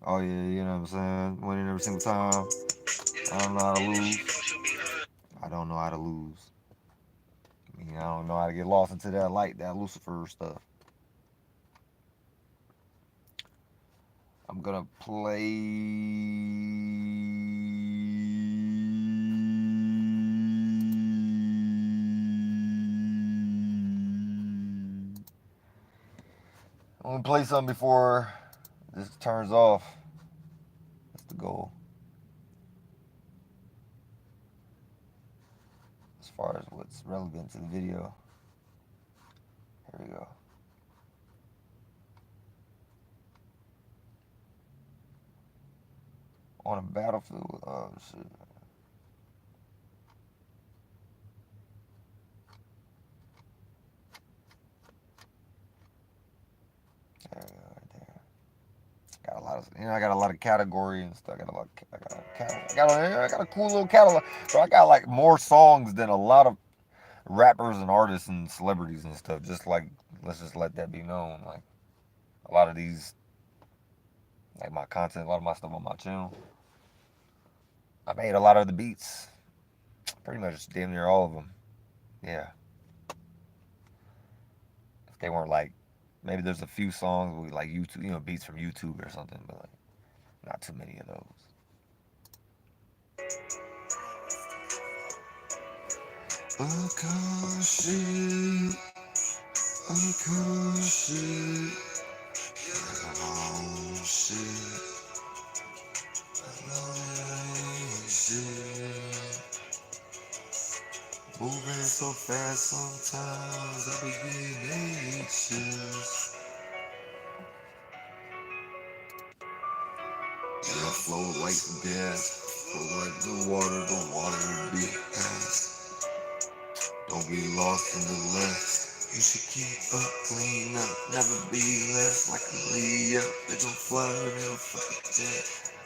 Oh yeah, you know what I'm saying? Winning every single time. I don't know how to lose. I don't know how to lose. I mean, I don't know how to get lost into that light, that Lucifer stuff. I'm gonna play. I'm gonna play something before this turns off. That's the goal. As far as what's relevant to the video. Here we go. On a battlefield. Oh shit. There we go, right there. Got a lot of, I got a lot of category and stuff. I got a lot. I got a cool little catalog. So I got like more songs than a lot of rappers and artists and celebrities and stuff. Just like, let's just let that be known. Like a lot of these, like my content, a lot of my stuff on my channel. I made a lot of the beats. Pretty much damn near all of them. Yeah. If they weren't like, maybe there's a few songs with like YouTube, beats from YouTube or something, but like not too many of those. Akashi, Akashi, oh shit, shit. Moving so fast sometimes I be getting anxious. Yeah, I flow like some gas, flow like the water be fast. Don't be lost in the less. You should keep up, clean up, never be less. Like a Leo, they gon' flood in a fucking jet.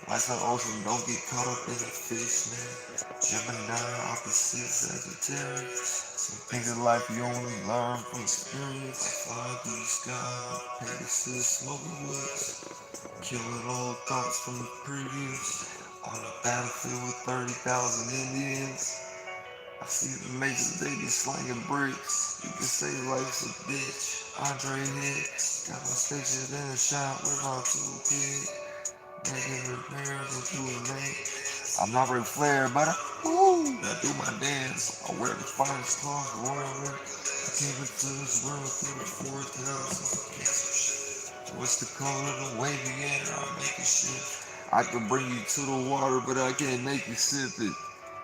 Life's an ocean, don't get caught up in a fish net. Gemini, opposite Sagittarius. Some things in life you only learn from experience. I fly through the sky, Pegasus, smoking woods. Killing all thoughts from the previous. On a battlefield with 30,000 Indians. I see the majors, they be slanging bricks. You can say life's a bitch. Andre Hicks got my station in the shop with my toolkit. Making repairs into a lake. I'm not Ric Flair, but I do my dance. I wear the finest clothes, royal. I came into this world through the 4,000. What's the color of the wavy air? I make it shit. I can bring you to the water, but I can't make you sip it.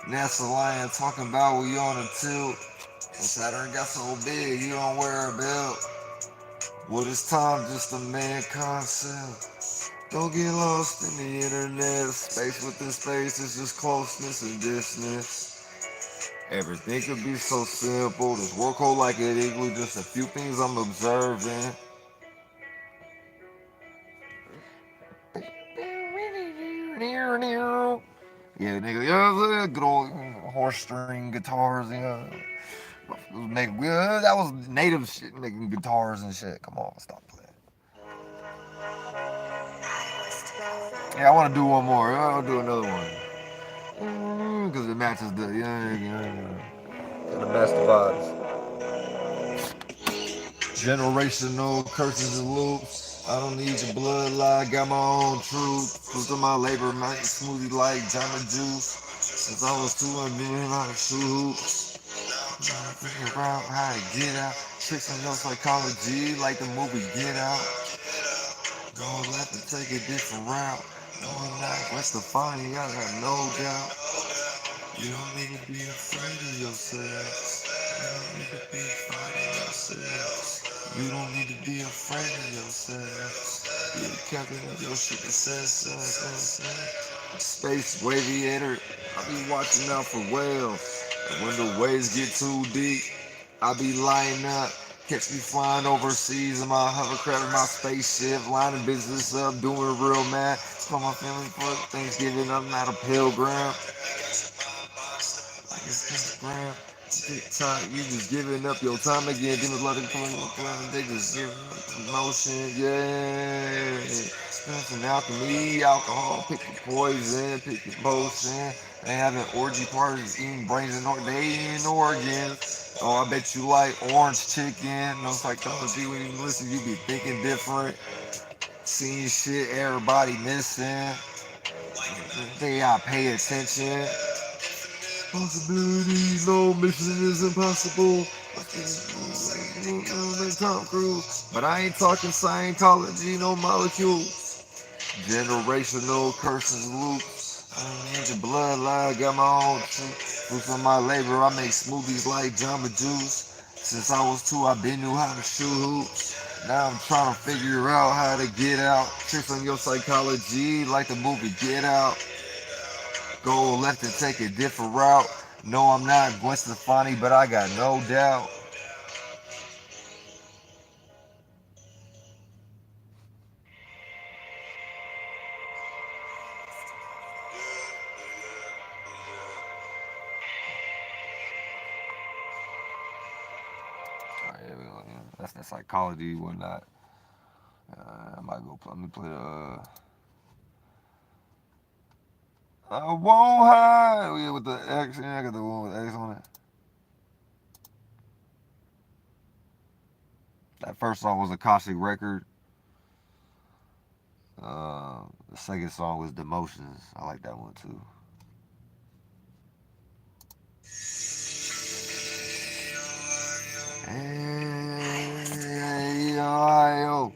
NASA lion talking about we on a tilt. And Saturn got so big, you don't wear a belt. What is time? Just a man concept. Don't get lost in the internet. Space within space is just closeness and distance. Everything could be so simple. This work cold like an igloo. Just a few things I'm observing. Yeah, nigga, yeah, good old horse string guitars, that was native shit, making guitars and shit. Come on, stop playing. Yeah, I want to do one more. I'll do another one. Because it matches the, the best vibes. Generational curses and loops. I don't need your bloodline, got my own truth. Fruits of my labor, make a smoothie like Jamba Juice. Since I was 2, I've been like shoots. Trying to figure out how to get out. Tricks on your psychology, like the movie Get Out. Going left and take a different route. Going out west to find you, I got no doubt. You don't need to be afraid of yourself. You don't need to be fighting yourself. You don't need to be afraid of yourself. Be the captain of your ship that says. Space aviator, I be watching out for whales. And when the waves get too deep, I be lining up. Catch me flying overseas in my hovercraft and my spaceship, lining business up, doing real mad. Tell my family for Thanksgiving, I'm not a pilgrim. Like it's Instagram. TikTok, you just giving up your time again. Demons love to come they just give up motion, yeah. Stressing alchemy, alcohol, pick your poison, pick your potion. They having orgy parties, eating brains and they eating organs. Oh, I bet you like orange chicken. No psychology when you listen, you be thinking different. Seeing shit everybody missing. They gotta pay attention. Possibilities, no mission is impossible. Tom Cruise, but I ain't talking Scientology, no molecules. Generational curses, loops. I ain't your bloodline, got my own truth. Fruits of my labor, I make smoothies like Jamba Juice. Since I was 2, I been knew how to shoot hoops. Now I'm trying to figure out how to get out. Tricks on your psychology, like the movie Get Out. Go left and take a different route. No, I'm not Gwen Stefani, but I got no doubt. Alright, here we go. That's the psychology and whatnot. I might go play. Let me play the. I won't hide. Yeah, with the X. Yeah, I got the one with X on it. That first song was a Cashapp record. The second song was Demotions. I like that one too. Hey, yo.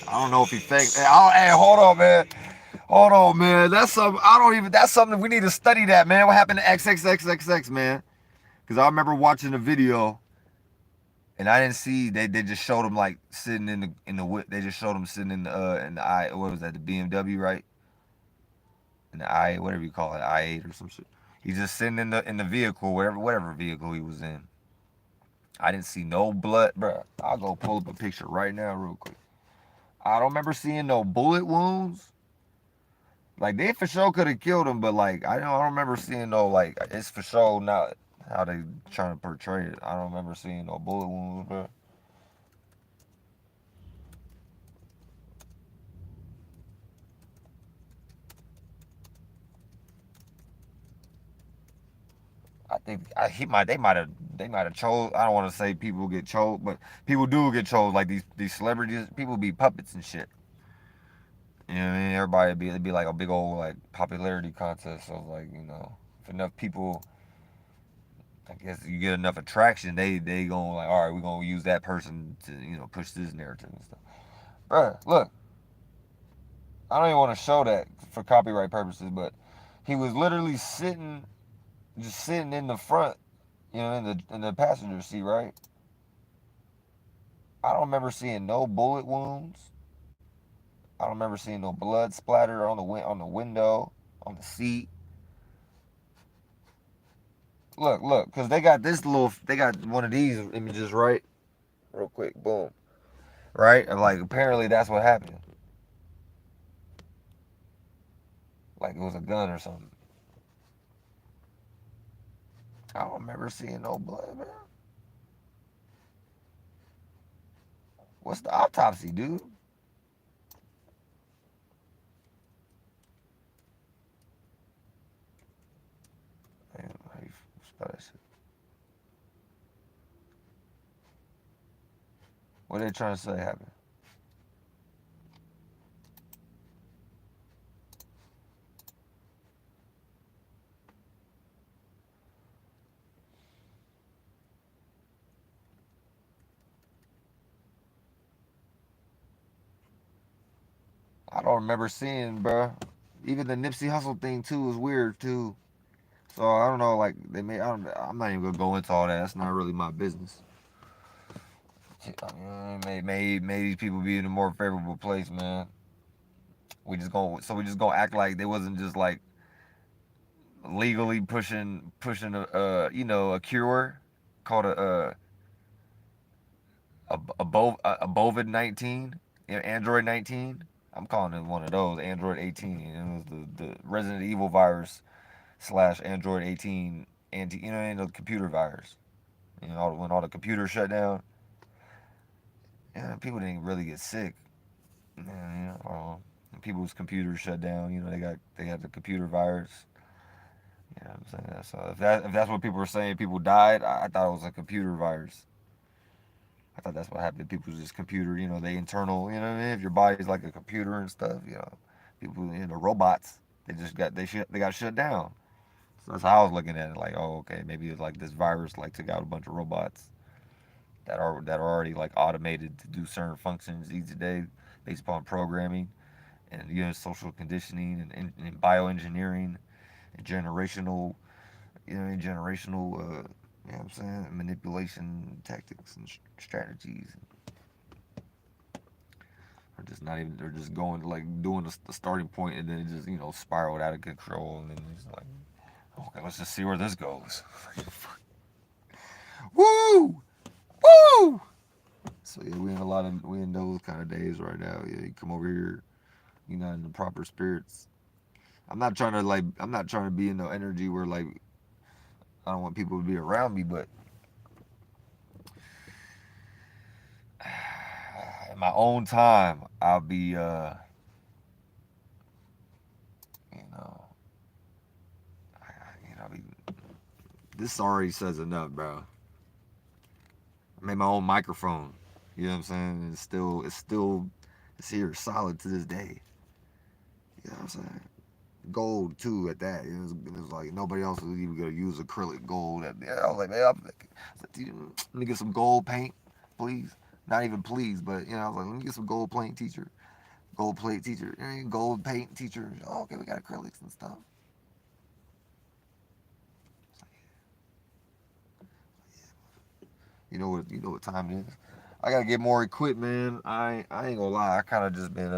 I don't know if he faked. Hey, hold on, man. Hold on, man. That's something. I don't even. That's something we need to study. That, man. What happened to XXXXX, man? Because I remember watching the video, and I didn't see. They just showed him like sitting in the whip. They just showed him sitting in the I. What was that? The BMW, right? In the I, whatever you call it, I8 or some shit. He's just sitting in the vehicle, whatever vehicle he was in. I didn't see no blood, bro. I'll go pull up a picture right now, real quick. I don't remember seeing no bullet wounds. Like they for sure could have killed him, but like I don't remember seeing no like it's for sure not how they trying to portray it. I don't remember seeing no bullet wounds, bro. I think they might have chose. I don't want to say people get chose, but people do get chose. Like these celebrities, people be puppets and shit. You know what I mean? Everybody it'd be like a big old like popularity contest. So like if enough people, I guess you get enough attraction, they gonna like, all right, we're gonna use that person to push this narrative and stuff. Bruh, look, I don't even want to show that for copyright purposes, but he was literally just sitting in the front, in the passenger seat, right? I don't remember seeing no bullet wounds. I don't remember seeing no blood splatter on the window, on the seat. Look, because they got one of these images, right? Real quick, boom, right? And like apparently that's what happened. Like it was a gun or something. I don't remember seeing no blood, man. What's the autopsy, dude? Man, how you spell that shit? What are they trying to say happened? I don't remember seeing, bro. Even the Nipsey Hussle thing too was weird too. So I don't know, like they may. I'm not even gonna go into all that. That's not really my business. May these people be in a more favorable place, man. We just gonna act like they wasn't just like legally pushing a cure called a Bovid 19, Android 19. I'm calling it one of those Android 18. And it was the Resident Evil virus slash Android 18 anti, the computer virus. When all the computers shut down, people didn't really get sick. People's computers shut down. They had the computer virus. I'm saying. So if that's what people were saying, people died. I thought it was a computer virus. I thought that's what happened. People's just computer, they internal. You know what I mean? If your body's like a computer and stuff, people, robots. They got shut down. So that's how I was looking at it. Like, oh, okay, maybe it's like this virus like took out a bunch of robots that are already like automated to do certain functions each day based upon programming and social conditioning and bioengineering and what I'm saying, manipulation tactics and strategies. Or just not even, they're just going to like doing the starting point and then it just spiraled out of control and then it's like, okay, let's just see where this goes. Woo! Woo! So yeah, we in those kind of days right now. Yeah, you come over here, you're not in the proper spirits. I'm not trying to be in no energy where like I don't want people to be around me, but in my own time, I'll be you know, I'll be, this already says enough, bro. I made my own microphone. You know what I'm saying? It's here solid to this day. You know what I'm saying? Gold too at that. It was like nobody else was even gonna use acrylic gold. I was like, man, let me get some gold paint, please. Not even please, but I was like, let me get some gold paint, teacher. Gold plate teacher, gold paint teacher. Oh, okay, we got acrylics and stuff. You know what time it is. I gotta get more equipped, man. I ain't gonna lie. I kind of just been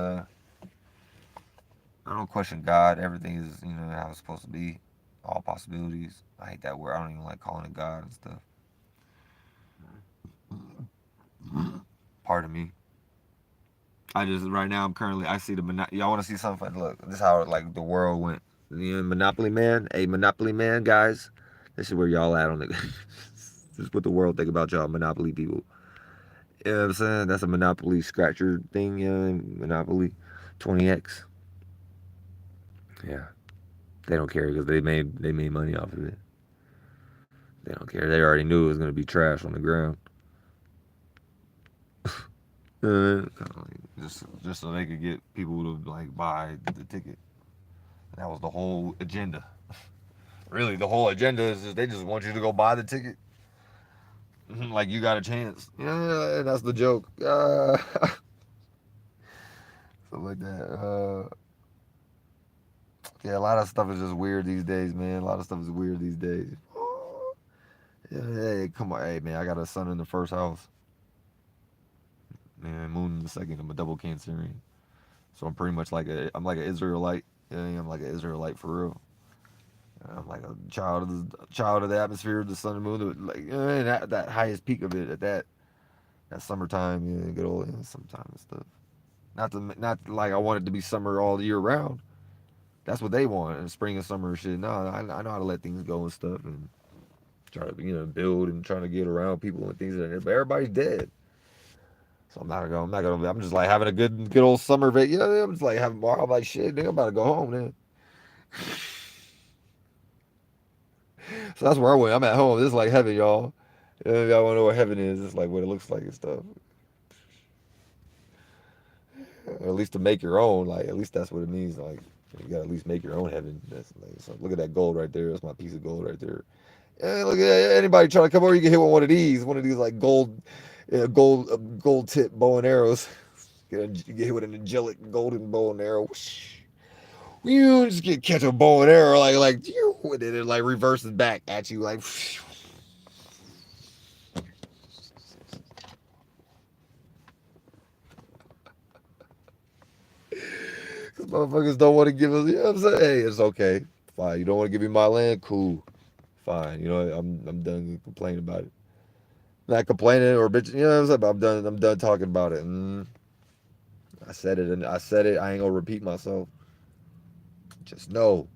I don't question God. Everything is how it's supposed to be. All possibilities. I hate that word. I don't even like calling it God and stuff. Pardon me. I just right now I'm currently I see the y'all want to see something? Look, this is how like the world went. Monopoly Man, hey Monopoly Man guys, this is where y'all at on the. This is what the world think about y'all Monopoly people. You know what I'm saying? That's a Monopoly scratcher thing. Monopoly, 20x. Yeah, they don't care because they made money off of it. They don't care. They already knew it was gonna be trash on the ground. Uh, just so they could get people to like buy the ticket. That was the whole agenda. Really, the whole agenda is just, they just want you to go buy the ticket. Like you got a chance. Yeah, that's the joke. Stuff like that. Yeah, a lot of stuff is just weird these days, man. A lot of stuff is weird these days. Yeah, hey, come on, hey man, I got a son in the first house, man. Moon in the second. I'm a double Cancerian, so I'm like an Israelite. Yeah, I'm like an Israelite for real. I'm like a child of the atmosphere, the sun and moon. Like that highest peak of it at that summertime, good old summertime and stuff. Not like I want it to be summer all year round. That's what they want, and spring and summer and shit. No, I know how to let things go and stuff, and try to build and trying to get around people and things like that. But everybody's dead, so I'm not gonna. I'm just like having a good old summer vac. I'm just like having. I'm like shit. Nigga, I'm about to go home then. So that's where I went. I'm at home. This is like heaven, y'all. Y'all want to know what heaven is? It's like what it looks like and stuff. Or at least to make your own. Like at least that's what it means. Like you gotta at least make your own heaven. That's like so look at that gold right there. That's my piece of gold right there. Look at anybody trying to come over. You can hit with one of these like gold tip bow and arrows. Get hit with an angelic golden bow and arrow. Whoosh. You just catch a bow and arrow and then it like reverses back at you like. Cause motherfuckers don't want to give us. You know what I'm saying? Hey, it's okay. Fine. You don't want to give me my land? Cool. Fine. I'm done complaining about it. Not complaining or bitching. You know what I'm saying? But I'm done talking about it. I said it and I said it. I ain't gonna repeat myself. Just know.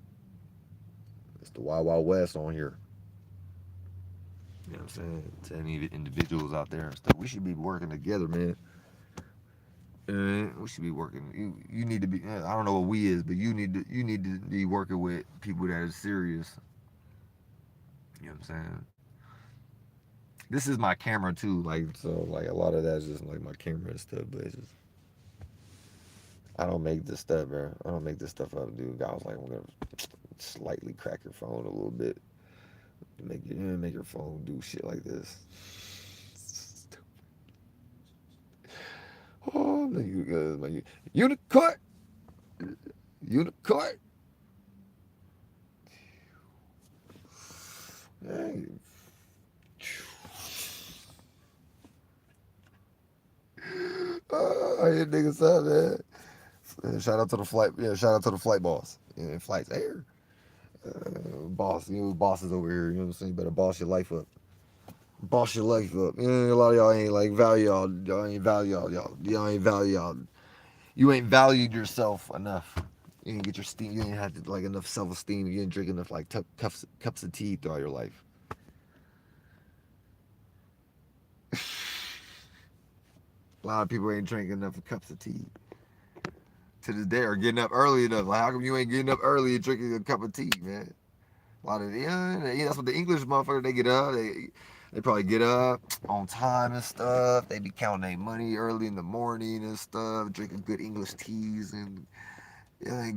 It's the Wild Wild West on here. You know what I'm saying? To any individuals out there and stuff, we should be working together, man. We should be working. You need to be. I don't know what we is, but you need to be working with people that are serious. You know what I'm saying? This is my camera too, like so, like a lot of that's just like my camera and stuff. But it's just I don't make this stuff, bro. I don't make this stuff up, dude. I was like, I'm gonna slightly crack your phone a little bit, make your phone do shit like this. Oh, my unicorn, unicorn. Hey. I hear niggas out, man. Shout out to the flight. Yeah, shout out to the flight boss. Yeah, flights air. Boss, bosses over here. You know what I'm saying? You better boss your life up. Boss your life up. A lot of y'all ain't like value y'all. Y'all ain't value y'all ain't value y'all. You ain't valued yourself enough. You didn't get your steam. You ain't had like enough self-esteem. You didn't drink enough like cups of tea throughout your life. A lot of people ain't drinking enough cups of tea to this day, or getting up early enough. Like, how come you ain't getting up early and drinking a cup of tea, man? A lot of that's what the English motherfuckers, they get up. They probably get up on time and stuff. They be counting their money early in the morning and stuff, drinking good English teas and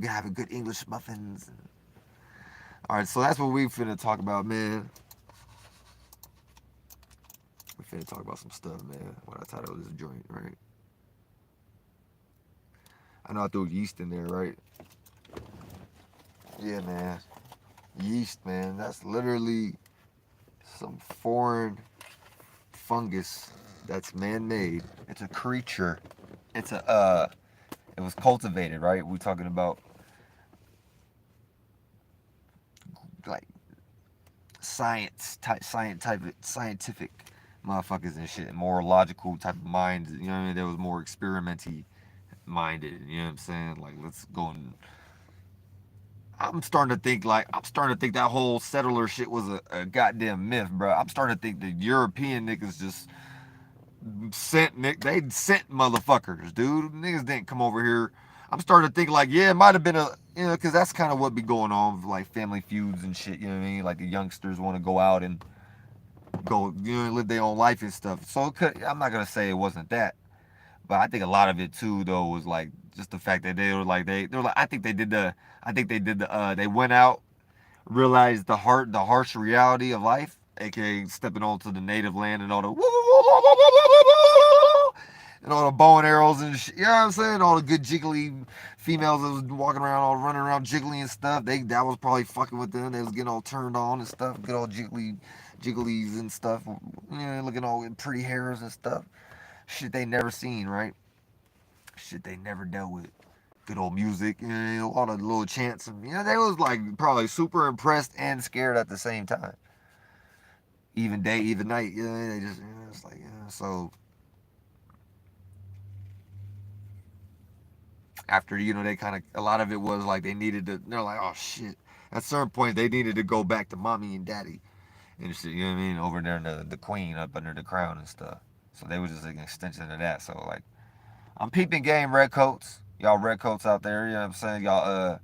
having good English muffins. All right, so that's what we finna talk about, man. We finna talk about some stuff, man. What I title this joint, right? I know I threw yeast in there, right? Yeah, man. Yeast, man. That's literally some foreign fungus that's man-made. It's a creature. It's a it was cultivated, right? We're talking about like scientific motherfuckers and shit, more logical type of minds. You know what I mean? There was more experimenty minded. You know what I'm saying? Like, let's go and. I'm starting to think that whole settler shit was a goddamn myth, bro. I'm starting to think the European niggas just they sent motherfuckers, dude. Niggas didn't come over here. I'm starting to think like, yeah, it might have been because that's kind of what be going on with like family feuds and shit. You know what I mean? Like the youngsters want to go out and go, live their own life and stuff. So I'm not gonna say it wasn't that, but I think a lot of it too, though, was like just the fact that they were like they went out, realized the harsh reality of life, aka stepping onto the native land and all the and all the bow and arrows and shit. You know what I'm saying? All the good jiggly females that was walking around, all running around jiggly and stuff. That was probably fucking with them. They was getting all turned on and stuff. Good old jigglies and stuff. Looking all pretty hairs and stuff. Shit they never seen, right? Shit they never dealt with. Good old music, all the little chants. And, they was like probably super impressed and scared at the same time. Even day, even night. They just, it's like, so after, they kind of, a lot of it was like they're like, oh shit. At certain point, they needed to go back to mommy and daddy and shit, you know what I mean? Over there in the queen up under the crown and stuff. So they were just like an extension of that. So like, I'm peeping game redcoats. Y'all redcoats out there, you know what I'm saying? Y'all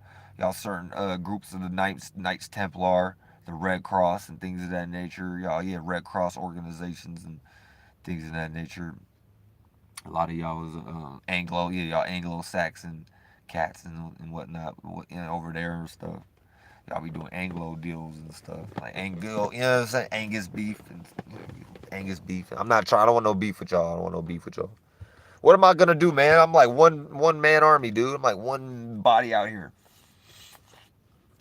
certain groups of the Knights Templar, the Red Cross and things of that nature. Y'all, yeah, Red Cross organizations and things of that nature. A lot of y'all was y'all Anglo-Saxon cats and whatnot, over there and stuff. Y'all be doing Anglo deals and stuff. Like Anglo, you know what I'm saying? Angus beef and Angus beef. I don't want no beef with y'all. I don't want no beef with y'all. What am I gonna do, man? I'm like one man army, dude. I'm like one body out here.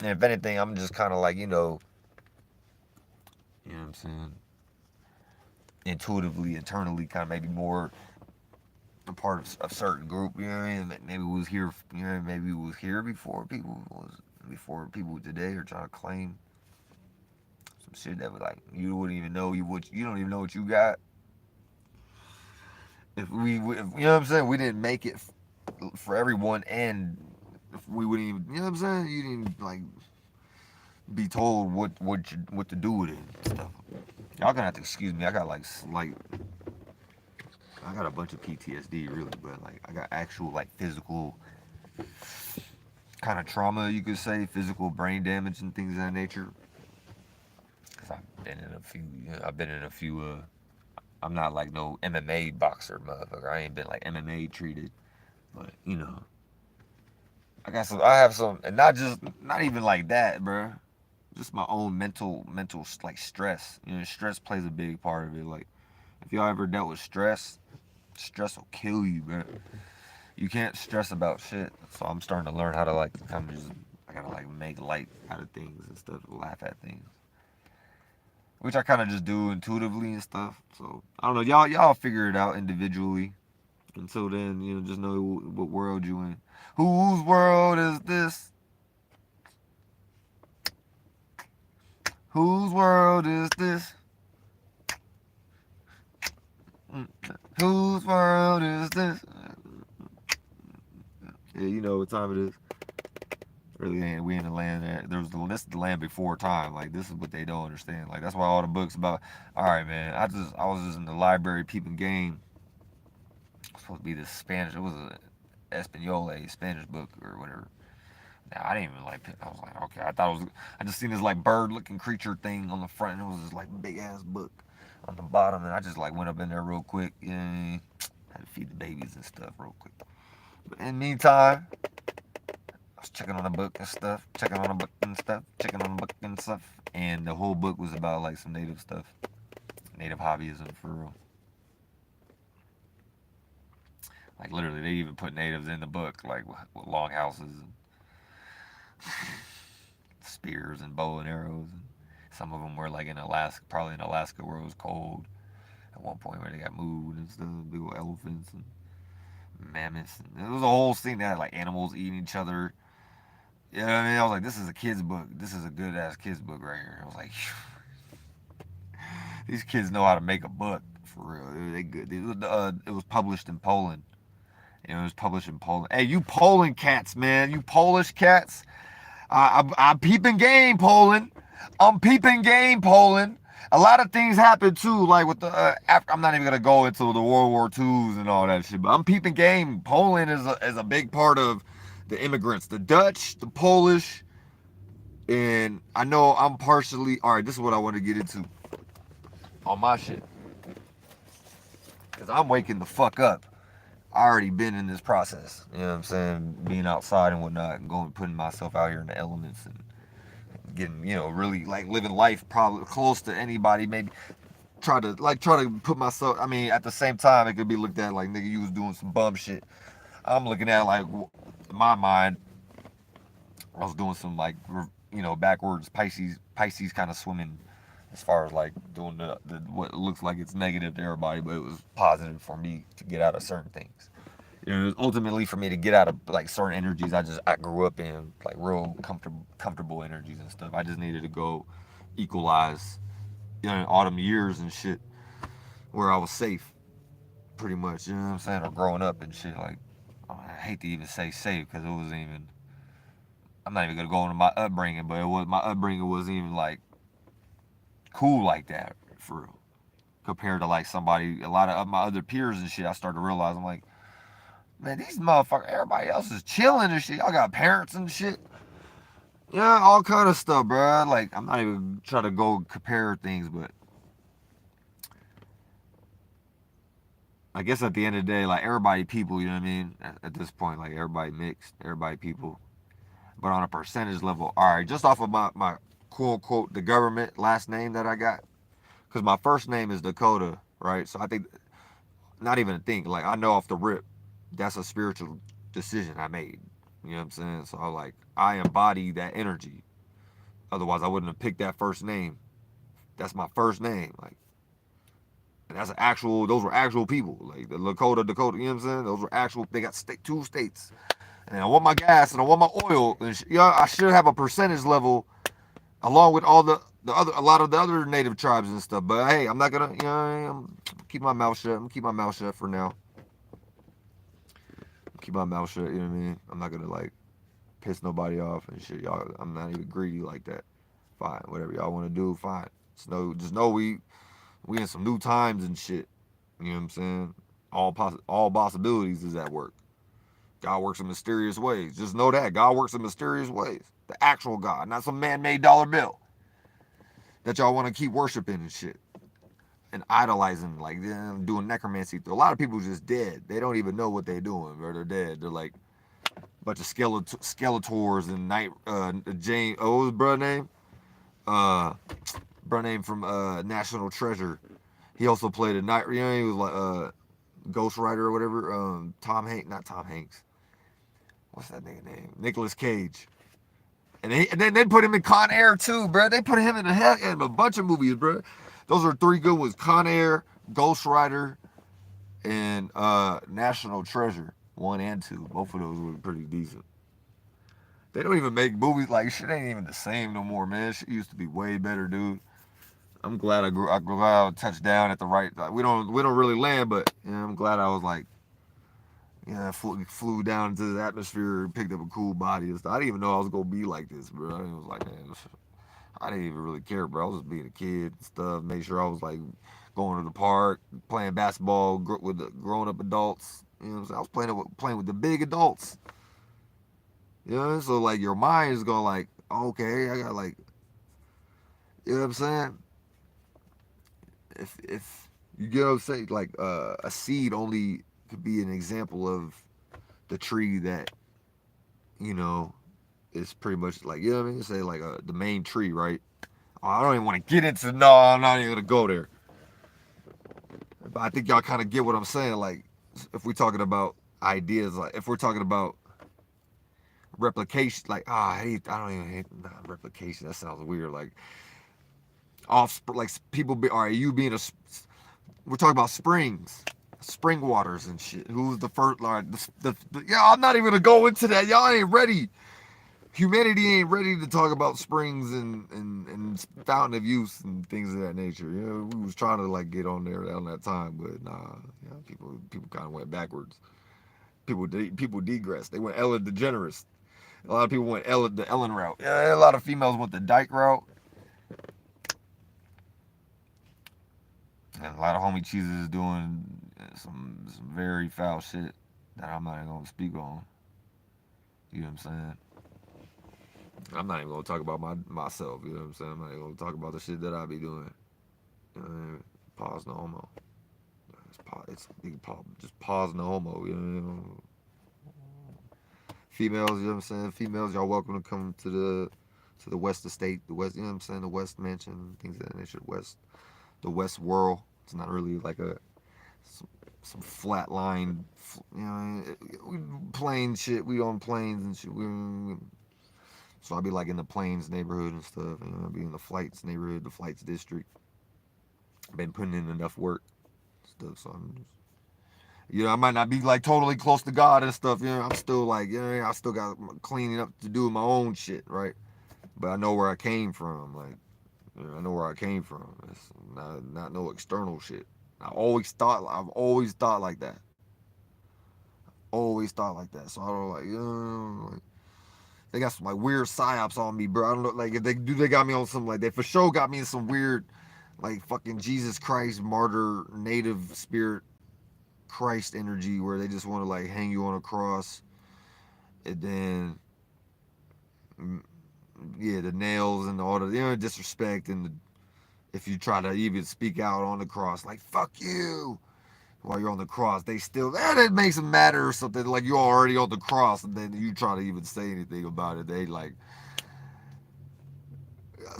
And if anything, I'm just kind of like, what I'm saying? Intuitively, internally, kind of maybe more a part of a certain group. You know what I mean? Maybe we was here. Maybe we was here before people today are trying to claim some shit that was like you wouldn't even know you don't even know what you got. If you know what I'm saying, we didn't make it for everyone, and if we wouldn't even, you know what I'm saying, you didn't like be told what to do with it and stuff. Y'all gonna have to excuse me. I got I got a bunch of PTSD really, but like I got actual like physical kind of trauma, you could say, physical brain damage and things of that nature. Cause I've been in a few. I've been in a few. I'm not like no MMA boxer, motherfucker. I ain't been like MMA treated, but you know, I got some. I have some, and not even like that, bro. Just my own mental like stress. You know, stress plays a big part of it. Like if y'all ever dealt with stress, stress will kill you, bro. You can't stress about shit. So I'm starting to learn how to like kind of just. I gotta like make light out of things and stuff, laugh at things, which I kind of just do intuitively and stuff. So I don't know, y'all figure it out individually. Until then, you know, just know what world you in. Whose world is this? Whose world is this? Whose world is this? Yeah, you know what time it is. Really ain't. We in the land that there was this is the land before time. Like this is what they don't understand. Like that's why all the books about. All right, man. I was just in the library peeping game. It's supposed to be this Spanish. It was a Espanol, Spanish book or whatever. Now I didn't even like it. I was like, okay. I thought it was. I just seen this like bird-looking creature thing on the front, and it was this like big ass book on the bottom, and I just like went up in there real quick. Yeah, had to feed the babies and stuff real quick. But in the meantime, I was checking on the book and stuff, checking on the book and stuff, checking on the book and stuff, and the whole book was about like some native stuff, native hobbyism for real. Like literally, they even put natives in the book, like with long houses and spears and bow and arrows. And some of them were like in Alaska, probably in Alaska where it was cold. At one point where they got moved and stuff, big old elephants and mammoths. And it was a whole scene that had like animals eating each other. You know what I mean? I was like, this is a kid's book. This is a good ass kid's book right here. I was like, these kids know how to make a book for real. They good. It was published in Poland. You know, it was published in Poland. Hey, you Poland cats, man. You Polish cats. I'm peeping game, Poland. I'm peeping game, Poland. A lot of things happen too, like with the. I'm not even gonna go into the World War IIs and all that shit, but I'm peeping game. Poland is a big part of the immigrants, the Dutch, the Polish, and I know I'm partially. All right, this is what I want to get into on my shit, cause I'm waking the fuck up. I already been in this process. You know what I'm saying? Being outside and whatnot, and going putting myself out here in the elements and getting, you know, really like living life probably close to anybody. Maybe try to put myself. I mean, at the same time, it could be looked at like nigga, you was doing some bum shit. I'm looking at like in my mind, I was doing some like you know backwards Pisces kind of swimming. As far as like doing the what looks like it's negative to everybody, but it was positive for me to get out of certain things. You know, ultimately for me to get out of like certain energies I grew up in like real comfortable energies and stuff. I just needed to go equalize, you know, autumn years and shit where I was safe pretty much, you know what I'm saying, or growing up and shit. Like I hate to even say safe because it wasn't even, I'm not even gonna go into my upbringing, but it was, my upbringing wasn't even like cool like that for real compared to like somebody, a lot of my other peers and shit. I started to realize, I'm like, man, these motherfuckers, everybody else is chilling and shit. Y'all got parents and shit. Yeah, all kind of stuff, bro. Like, I'm not even trying to go compare things, but I guess at the end of the day, like, everybody people, you know what I mean? At this point, like, everybody mixed, everybody people. But on a percentage level, all right, just off of my quote unquote, the government last name that I got, because my first name is Dakota, right? So I think, not even a thing, like, I know off the rip, that's a spiritual decision I made. You know what I'm saying? So I like, I embody that energy. Otherwise, I wouldn't have picked that first name. That's my first name. Like, and that's an actual, those were actual people. Like the Dakota, you know what I'm saying? Those were actual, they got two states. And I want my gas and I want my oil. And yeah, I should have a percentage level along with all the other, a lot of the other native tribes and stuff. But hey, I'm not gonna, you know, I'm keep my mouth shut. I'm gonna keep my mouth shut for now. Keep my mouth shut, you know what I mean? I'm not gonna like piss nobody off and shit. Y'all, I'm not even greedy like that. Fine, whatever y'all want to do, fine. Just know we in some new times and shit. You know what I'm saying? All possibilities is at work. God works in mysterious ways. Just know that God works in mysterious ways. The actual God, not some man-made dollar bill that y'all want to keep worshiping and shit and idolizing, like doing necromancy. A lot of people just dead. They don't even know what they're doing, bro. They're dead. They're like a bunch of Skeletors and night. Jane. Oh, what was his brother name? Brother name from National Treasure. He also played a night. You know, he was like Ghost Rider or whatever. Not Tom Hanks. What's that nigga name? Nicolas Cage. And then they put him in Con Air too, bro. They put him in a bunch of movies, bro. Those are 3 good ones: Con Air, Ghost Rider, and National Treasure 1 and 2. Both of those were pretty decent. They don't even make movies like shit. Ain't even the same no more, man. Shit used to be way better, dude. I'm glad I'm glad I touched down at the right. Like, we don't really land, but I'm glad I was like, flew down into the atmosphere and picked up a cool body and stuff. I didn't even know I was gonna be like this, bro. I was like, man, I didn't even really care, bro. I was just being a kid and stuff. Make sure I was like going to the park, playing basketball with the grown-up adults. You know what I'm saying? I was playing with the big adults. You know, so like your mind is going like, okay, I got like, you know what I'm saying? If you get what I'm saying, like a seed only could be an example of the tree that, you know, is pretty much like, you know what I mean? Say like the main tree, right? Oh, I don't even want to get into. No, I'm not even gonna go there. But I think y'all kind of get what I'm saying. Like, if we're talking about ideas, like if we're talking about replication, like I don't even hate replication. That sounds weird. Like like people be, all right, you being we're talking about spring waters and shit. Who's the first? Like, yeah, I'm not even gonna go into that. Y'all ain't ready. Humanity ain't ready to talk about springs and fountain of youth and things of that nature. You know, we was trying to like get on there on that time, but nah, people kind of went backwards. People degressed. They went Ellen DeGeneres. A lot of people went the Ellen route. Yeah, a lot of females went the Dyke route. And a lot of homie cheeses is doing some very foul shit that I'm not even gonna speak on. You know what I'm saying? I'm not even gonna talk about myself. You know what I'm saying? I'm not even gonna talk about the shit that I be doing. You know what I mean? Pause no homo. Just pause no homo. You know? Females, you know what I'm saying? Females, y'all welcome to come to the West Estate, the West. You know what I'm saying? The West Mansion, things of that nature. The West World. It's not really like some flat line. You know, we plane shit. We on planes and shit. So I'll be like in the Plains neighborhood and stuff. You know, I'll be in the Flights neighborhood, the Flights district. Been putting in enough work and stuff, so I'm just, I might not be like totally close to God and stuff. I'm still like, I still got cleaning up to do my own shit, right? But I know where I came from. Like, I know where I came from. It's not no external shit. I've always thought like that. Always thought like that. So I don't like, they got some like weird psyops on me, bro. I don't know, like if they got me on some like they for sure got me in some weird, like fucking Jesus Christ martyr native spirit Christ energy where they just want to like hang you on a cross, and then the nails and all the disrespect and if you try to even speak out on the cross like fuck you while you're on the cross, they still that makes them matter or something. Like you're already on the cross, and then you try to even say anything about it. They like,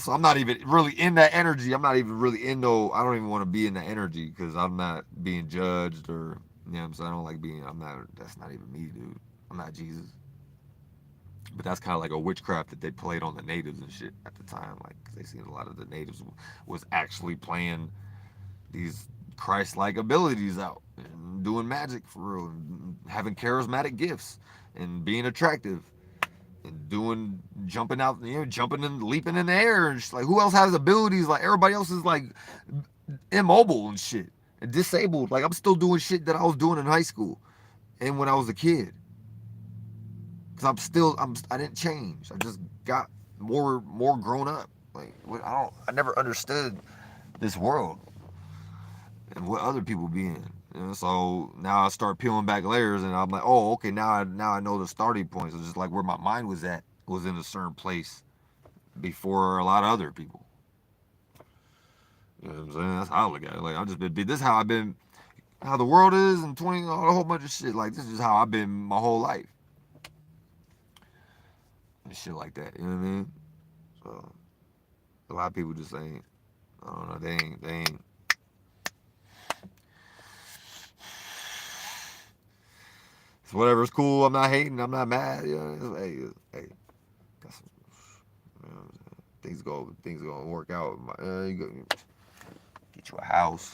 so I'm not even really in that energy. I'm not even really in no. I don't even want to be in that energy because I'm not being judged or you know what I'm saying. I don't like being. I'm not. That's not even me, dude. I'm not Jesus. But that's kind of like a witchcraft that they played on the natives and shit at the time. Like they seen a lot of the natives was actually playing these Christ-like abilities out and doing magic for real and having charismatic gifts and being attractive and jumping out, jumping and leaping in the air and just like who else has abilities like everybody else is like immobile and shit and disabled. Like I'm still doing shit that I was doing in high school and when I was a kid. Cause I didn't change. I just got more grown up. Like, what, I never understood this world and what other people be in. You know, so now I start peeling back layers, and I'm like, oh, okay, now I know the starting points. It's just like where my mind was at was in a certain place before a lot of other people. You know what I'm saying? That's how I look at it. Like, I've just been, this is how I've been, how the world is, and 20, a whole bunch of shit. Like, this is how I've been my whole life. And shit like that. You know what I mean? So, a lot of people just ain't, I don't know, they ain't. It's whatever, it's cool. I'm not hating. I'm not mad. You know, hey, got some, you know, things gonna work out. You go, get you a house.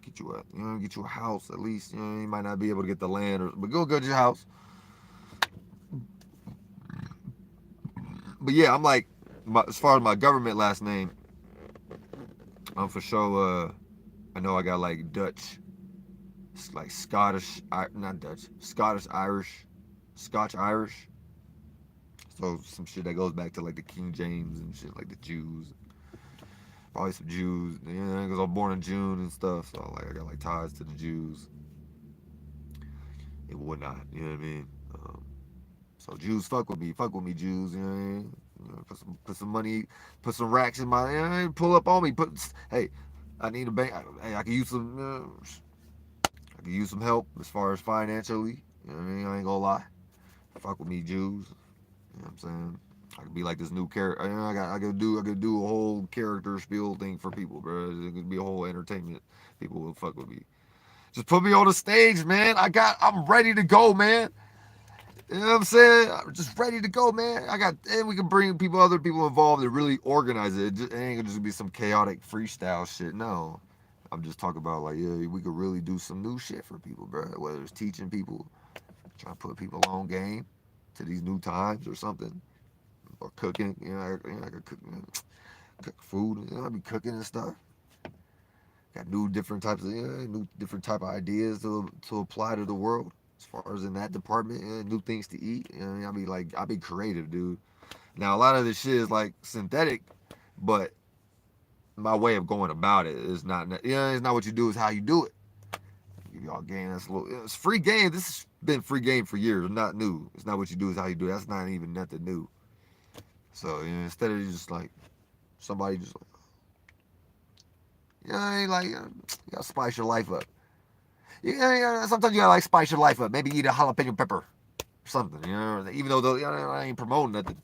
Get you a house at least. You know, you might not be able to get the land, but go get your house. But yeah, I'm like, as far as my government last name, I'm for sure. I know I got like Dutch, like Scottish, not Dutch, Scottish Irish, Scotch Irish. So some shit that goes back to like the King James and shit, like the Jews. Probably some Jews, you know, because I'm born in June and stuff. So like I got like ties to the Jews and whatnot. You know what I mean? So Jews, fuck with me, Jews. You know what I mean? You know, put some money, put some racks in my, you know, pull up on me. Hey, I need a bank. Hey, I can use some. I could use some help as far as financially. You know what I mean? I ain't gonna lie. Fuck with me, Jews. You know what I'm saying? I could be like this new character. You know, I could do a whole character spiel thing for people, bro. It could be a whole entertainment. People will fuck with me. Just put me on the stage, man. I'm ready to go, man. You know what I'm saying? I'm just ready to go, man. And we can bring other people involved and really organize it. It ain't gonna just be some chaotic freestyle shit. No. I'm just talking about like, yeah, we could really do some new shit for people, bro. Whether it's teaching people, trying to put people on game to these new times or something, or cooking. I could cook food. I be cooking and stuff. Got new different types of new different type of ideas to apply to the world. As far as in that department, new things to eat. You know, I be creative, dude. Now a lot of this shit is like synthetic, but my way of going about it is not. It's not what you do, it's how you do it. Give y'all game. It's free game. This has been free game for years. It's not new. It's not what you do, it's how you do it. That's not even nothing new. So instead of just like somebody just like, you gotta spice your life up. Sometimes you gotta like spice your life up. Maybe eat a jalapeno pepper or something. Even though I ain't promoting nothing.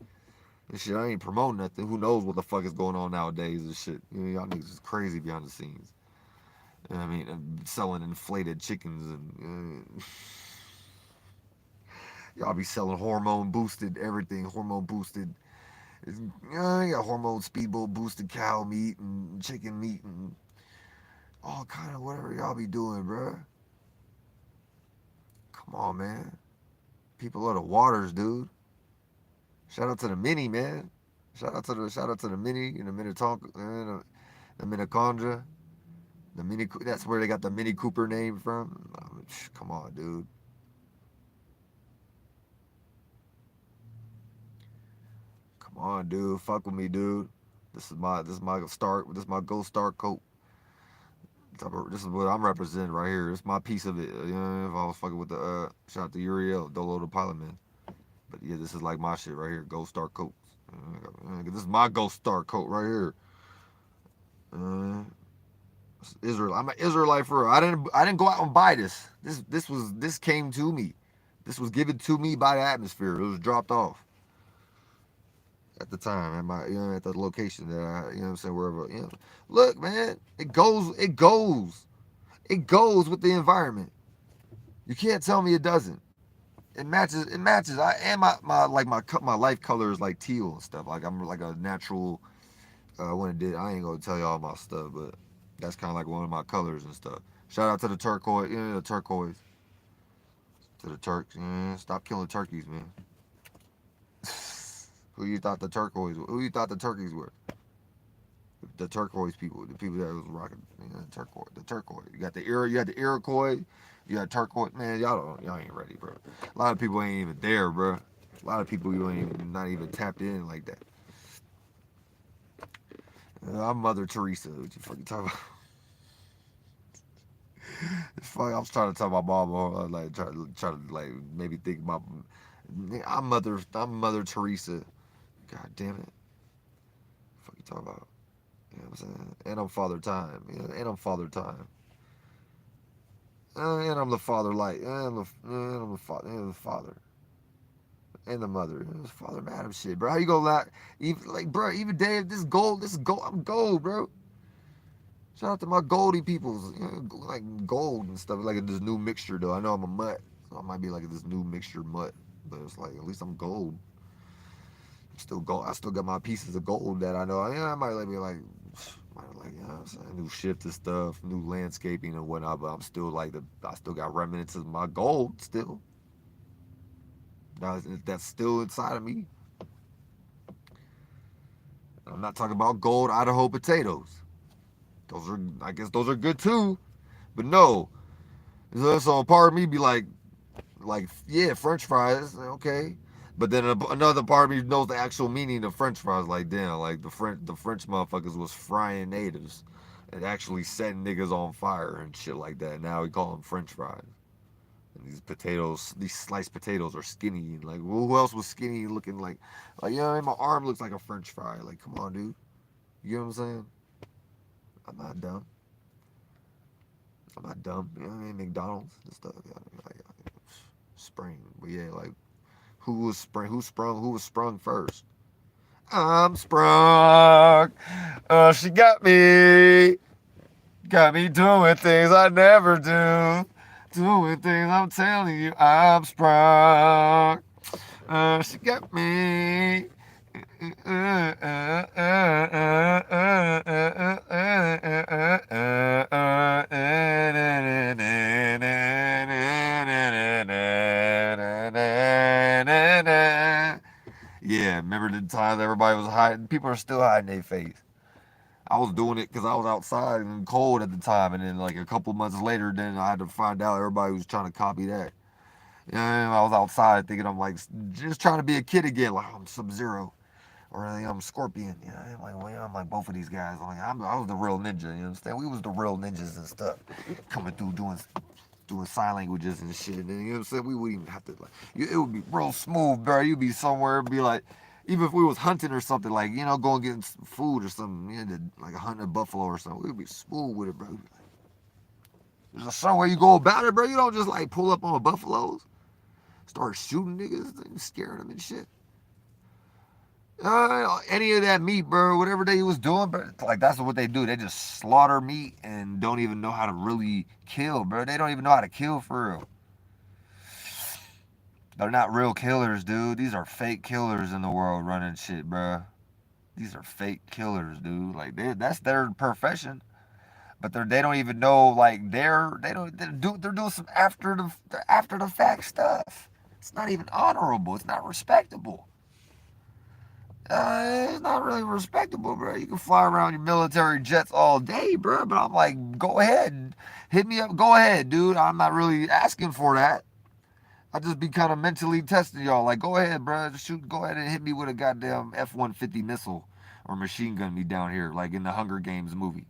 This shit, I ain't promoting nothing. Who knows what the fuck is going on nowadays and shit. Y'all niggas is crazy behind the scenes. I mean, selling inflated chickens and y'all be selling hormone boosted everything, hormone boosted. You got hormone speedboat boosted cow meat and chicken meat and all kind of whatever y'all be doing, bro. Come on, man. People of the waters, dude. Shout out to the mini, man. Shout out to the mini and the Minnetonka, the Minnetonka, the mini. That's where they got the Mini Cooper name from. Come on, dude. Come on, dude. Fuck with me, dude. This is my Ghost Star coat. This is what I'm representing right here. It's my piece of it. If I was fucking with the shout out to Uriel, Dolo the Pilot Man. But yeah, this is like my shit right here. Ghost Star coats. This is my Ghost Star coat right here. Israel. I'm an Israelite for real. I didn't go out and buy this. This came to me. This was given to me by the atmosphere. It was dropped off at the time at my at the location that I what I'm saying, wherever look, man, it goes with the environment. You can't tell me it doesn't. It matches. I and my life color is like teal and stuff. Like I'm like a natural when it did I ain't gonna tell you all my stuff, but that's kind of like one of my colors and stuff. Shout out to the turquoise, the turquoise. To the Turks, stop killing turkeys, man. Who you thought the turkeys were? The turquoise people, the people that was rocking the turquoise. You got the Iroquois, you got turquoise. Man, y'all ain't ready, bro. A lot of people ain't even there, bro. A lot of people you ain't even, not even tapped in like that. I'm Mother Teresa. What you fucking talking about? It's funny. I was trying to tell my mom, like try to like maybe think about. I'm Mother Teresa. God damn it. Fuck you talking about? You know what I'm saying? And I'm Father Time. You know, and I'm Father Time. And I'm the Father Light. And I'm the Father. And the Mother. It's Father Madam shit, bro. How you gonna lie? Even like, bro. Even Dave, this is gold. I'm gold, bro. Shout out to my Goldie peoples, you know, like gold and stuff. Like this new mixture though. I know I'm a mutt, so I might be like this new mixture mutt. But it's like at least I'm gold. I'm still gold. I still got my pieces of gold that I know. Yeah, I might like be like, you know what I'm saying, new shift and stuff, new landscaping and whatnot. But I'm still like I still got remnants of my gold still. That's still inside of me. I'm not talking about gold Idaho potatoes. I guess those are good too. But no, so a part of me be like yeah, French fries, okay. But then another part of me knows the actual meaning of French fries. Like damn, like the French motherfuckers was frying natives and actually setting niggas on fire and shit like that. Now we call them French fries. And these potatoes, these sliced potatoes are skinny. Like who else was skinny looking like yeah, my arm looks like a French fry. Like come on, dude. You know what I'm saying? I'm not dumb. I'm not dumb. You know what I mean? McDonald's and stuff. Yeah, like spring. But yeah, like who was sprung first? I'm sprung. She got me doing things I never do. Doing things I'm telling you I'm sprung. She got me. Yeah, remember the time everybody was hiding? People are still hiding their face. I was doing it because I was outside and cold at the time, and then like a couple months later, then I had to find out everybody was trying to copy that. You know, I was outside thinking I'm like just trying to be a kid again, like I'm Sub Zero or I'm Scorpion. You know, I'm like, well, I'm like both of these guys. I'm like, I was the real ninja. You understand? We was the real ninjas and stuff, coming through doing sign languages and shit. And you know what I'm saying? We wouldn't even have to like, it would be real smooth, bro. You'd be somewhere and be like, even if we was hunting or something, like you know, going getting food or something, you know, like hunting a buffalo or something, we'd be smooth with it, bro. There's a certain way you go about it, bro. You don't just like pull up on buffaloes, start shooting niggas, and scaring them and shit. Any of that meat, bro, whatever they was doing, bro, like that's what they do. They just slaughter meat and don't even know how to really kill, bro. They don't even know how to kill for real. They're not real killers, dude. These are fake killers in the world running shit, bro. These are fake killers, dude. Like that's their profession, but they don't even know like they're doing some after the fact stuff. It's not even honorable. It's not respectable. It's not really respectable, bro. You can fly around your military jets all day, bro. But I'm like, go ahead, hit me up. Go ahead, dude. I'm not really asking for that. I just be kind of mentally testing y'all. Like, go ahead, bro. Just shoot. Go ahead and hit me with a goddamn F-150 missile or machine gun me down here, like in the Hunger Games movie.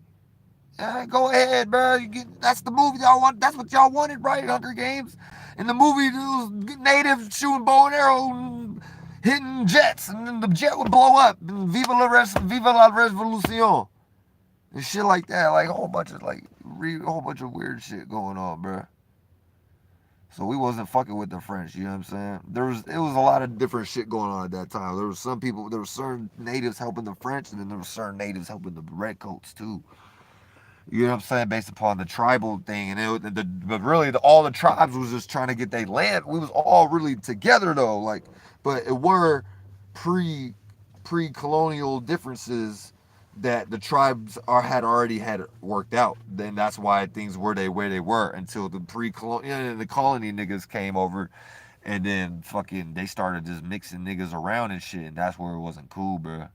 Go ahead, bro. That's the movie y'all want. That's what y'all wanted, right? Hunger Games. In the movie, those natives shooting bow and arrow, and hitting jets, and then the jet would blow up. And Viva la Revolution, and shit like that. Like a whole bunch of weird shit going on, bro. So we wasn't fucking with the French, you know what I'm saying? It was a lot of different shit going on at that time. There were certain natives helping the French, and then there were certain natives helping the redcoats too. You know what I'm saying? Based upon the tribal thing, and but really, all the tribes was just trying to get their land. We was all really together though, like, but it were pre colonial differences that the tribes had already had worked out. Then that's why things were where they were until the colonial the colony niggas came over, and then fucking they started just mixing niggas around and shit, and that's where it wasn't cool, bro.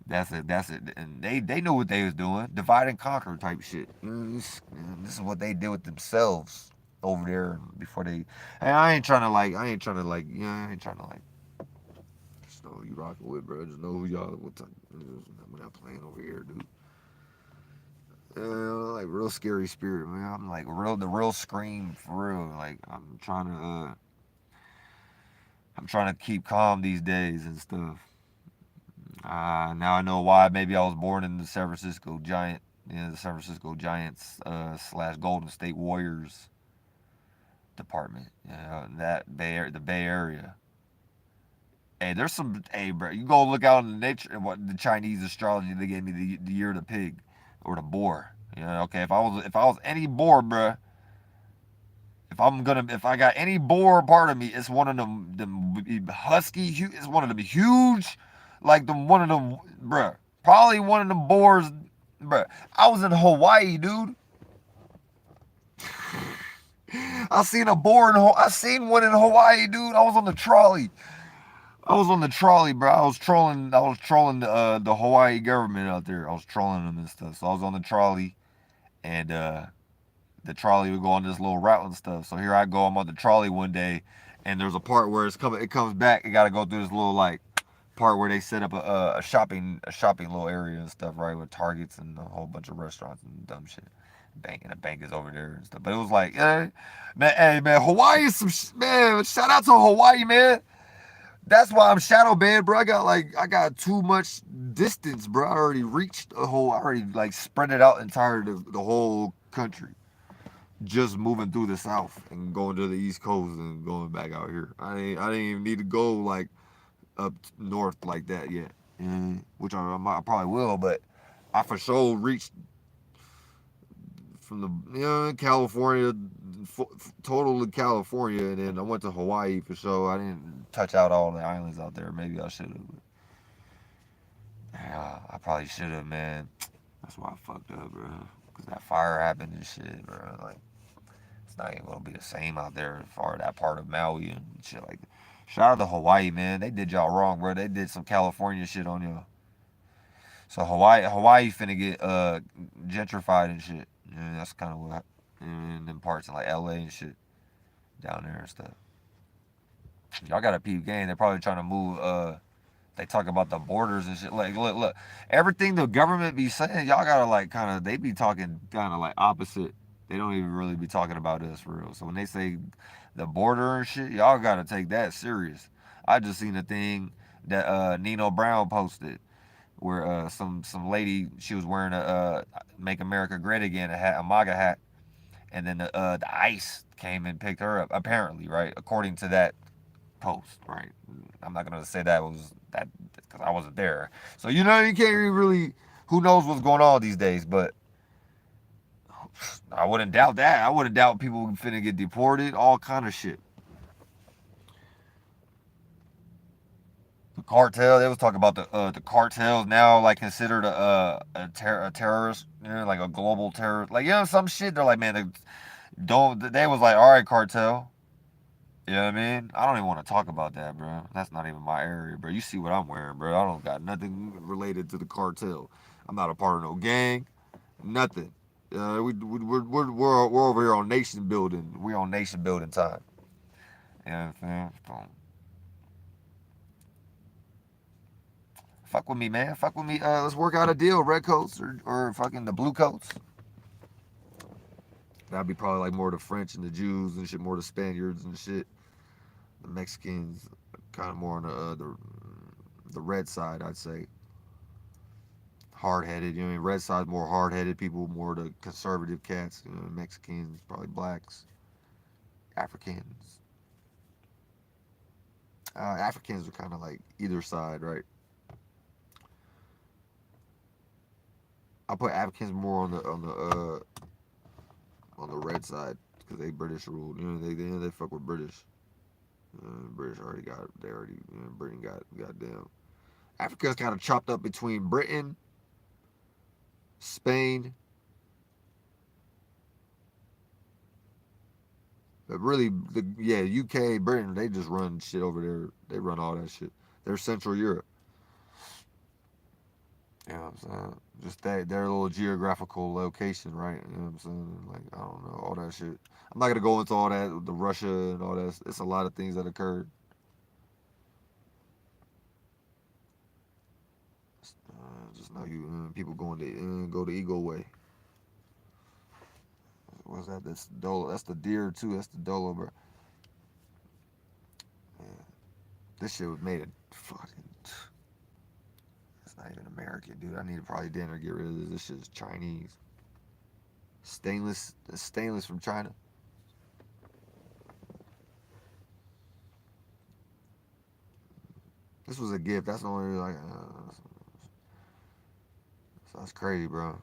That's it. That's it. And they knew what they was doing. Divide and conquer type shit. This is what they did with themselves. over there before they. Hey, I ain't trying to like. I ain't trying to like. Yeah, I ain't trying to like. Just know who you rocking with, bro. Just know who y'all. What time? We're not playing over here, dude. Like real scary spirit, man. I'm like the real scream for real. Like I'm trying to keep calm these days and stuff. Now I know why. Maybe I was born in the San Francisco Giant, the San Francisco Giants slash Golden State Warriors department. The Bay Area. Hey, there's some. Hey, bro, you go look out in the nature and what the Chinese astrology they gave me the year of the pig or the boar. Okay, if I was any boar, bro, if I got any boar part of me, it's one of them husky. It's one of them huge, like one of them, bruh. Probably one of them boars, bruh. I was in Hawaii, dude. I seen one in Hawaii, dude. I was on the trolley. Bro. I was trolling the Hawaii government out there. I was trolling them and stuff. So I was on the trolley, and the trolley would go on this little route and stuff. So here I go, I'm on the trolley one day, and there's a part where it comes back. It got to go through this little like part where they set up a shopping little area and stuff, right, with Targets and a whole bunch of restaurants and dumb shit. The bank is over there and stuff. But it was like, man, hey man, Hawaii is man. Shout out to Hawaii, man. That's why I'm shadow banned, bro. I got too much distance, bro. I already like spread it out entire the whole country. Just moving through the south and going to the east coast and going back out here. I didn't even need to go like up north like that yet, which I probably will, but I for sure reached from the California, total California, and then I went to Hawaii for sure. I didn't touch out all the islands out there. Maybe I should have. Yeah, I probably should have, man. That's why I fucked up, bro. Cause that fire happened and shit, bro. Like it's not even gonna be the same out there as far as that part of Maui and shit like that. Shout out to Hawaii, man. They did y'all wrong, bro. They did some California shit on y'all. So Hawaii finna get gentrified and shit. Yeah, that's kind of what in them parts in like LA and shit down there and stuff. Y'all got a peep game. They're probably trying to move. They talk about the borders and shit. Like, look. Everything the government be saying, y'all gotta like kind of. They be talking kind of like opposite. They don't even really be talking about us for real. So when they say the border and shit, y'all gotta take that serious. I just seen a thing that Nino Brown posted where some lady, she was wearing a "Make America Great Again" a MAGA hat, and then the ICE came and picked her up. Apparently, right, according to that post, right. I'm not gonna say that was that because I wasn't there. So you can't really. Who knows what's going on these days? But I wouldn't doubt that. I wouldn't doubt people finna get deported, all kind of shit. The cartel. They was talking about the cartels now like considered a terrorist, like a global terrorist, like some shit. They're like, man, they was like, all right, cartel. You know what I mean? I don't even want to talk about that, bro. That's not even my area, bro. You see what I'm wearing, bro. I don't got nothing related to the cartel. I'm not a part of no gang, nothing. We're over here on nation building. We're on nation building time. You know what I'm saying? Fuck with me, man. Fuck with me. Let's work out a deal, red coats or fucking the blue coats. That'd be probably like more the French and the Jews and shit, more the Spaniards and shit. The Mexicans, kind of more on the red side, I'd say. Hard headed, red side more hard headed people, more the conservative cats. Mexicans, probably blacks, Africans. Africans are kind of like either side, right? I put Africans more on the red side because they British ruled. They fuck with British. British already got. They already. Britain got. Goddamn. Africa's kind of chopped up between Britain, Spain, but really, UK, Britain. They just run shit over there. They run all that shit. They're Central Europe. You know what I'm saying? Just that their little geographical location, right? You know what I'm saying? Like I don't know all that shit. I'm not gonna go into all that with the Russia and all that. It's a lot of things that occurred. Just know you people going to go the ego way. What's that? That's Dolo. That's the deer too. That's the Dolo, bro. Man, this shit was made in fucking. It's not even American, dude. I need to probably dinner get rid of this. This shit is Chinese. Stainless. It's stainless from China. This was a gift. That's the only reason, like. That's crazy, bro.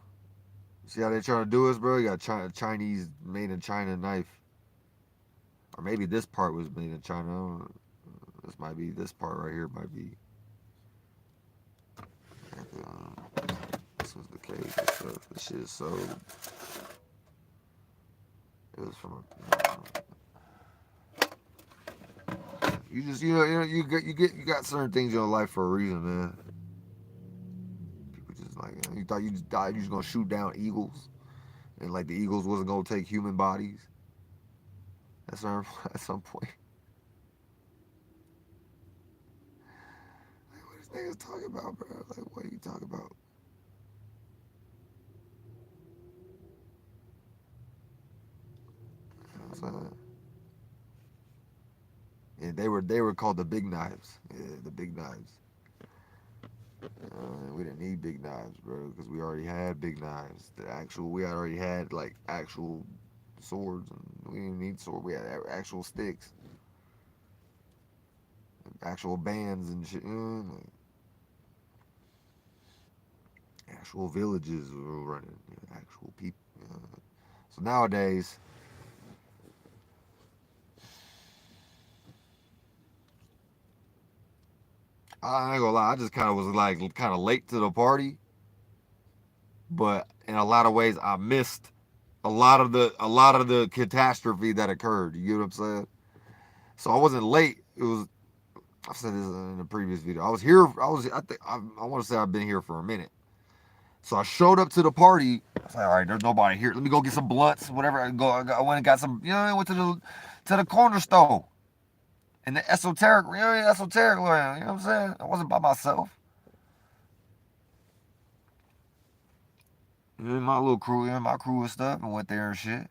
See how they trying to do us, bro? You got Chinese made in China knife, or maybe this part was made in China. I don't know. This might be this part right here. Might be. This was the case and stuff. This shit is so. It was from. You just you got certain things in your life for a reason, man. People just like you thought you just died. You just gonna shoot down eagles, and like the eagles wasn't gonna take human bodies. At some point. Like, what is niggas talking about, bro? Like, what are you talking about? You know what I'm saying? Yeah, they were called the big knives. Yeah, the big knives. We didn't need big knives, bro, because we already had big knives. We already had like actual swords, and we didn't need swords. We had actual sticks, actual bands and shit. Like actual villages we were running, actual people. So nowadays, I ain't gonna lie, I just kind of was like kind of late to the party, but in a lot of ways, I missed a lot of the catastrophe that occurred. You get what I'm saying? So I wasn't late. It was I said this in the previous video. I was here. I want to say I've been here for a minute. So I showed up to the party. I was like, all right, there's nobody here. Let me go get some blunts, whatever. I went and got some. I went to the corner store in the esoteric. Esoteric land. You know what I'm saying? I wasn't by myself. My little crew, my crew and stuff, and went there and shit.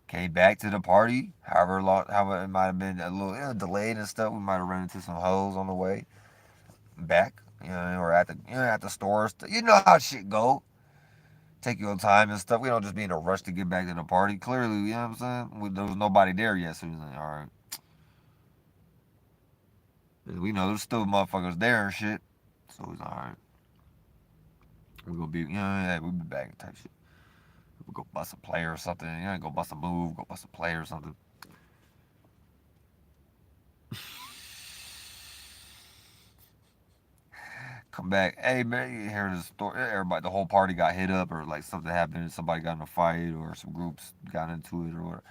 Came back to the party. However long, however it might have been a little delayed and stuff. We might have run into some hoes on the way back. Or at the stores. You know how shit go. Take your time and stuff. We don't just be in a rush to get back to the party. Clearly, you know what I'm saying? There was nobody there yet, so we was like, all right. And we know there's still motherfuckers there and shit. So we was like, all right. We're gonna be, we'll be back type shit. We'll go bust a play or something. Go bust a move, go bust a play or something. Come back. Hey, man, you hear the story? Everybody, the whole party got hit up, or like something happened, somebody got in a fight, or some groups got into it, or whatever.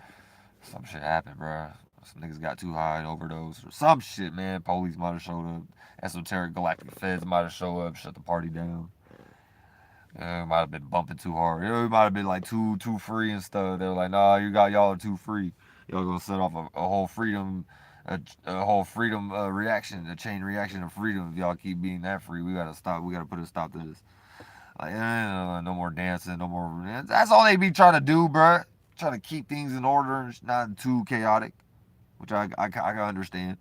Some shit happened, bro. Some niggas got too high and overdosed, or some shit, man. Police might have showed up. Esoteric galactic feds might have showed up, shut the party down. It might have been bumping too hard. It might have been like too free and stuff. They were like, nah, y'all are too free. Y'all gonna set off a whole freedom, a whole freedom reaction, a chain reaction of freedom. If y'all keep being that free, we gotta stop. We gotta put a stop to this. Like, no more dancing, no more. That's all they be trying to do, bruh. Trying to keep things in order and not too chaotic, which I can understand.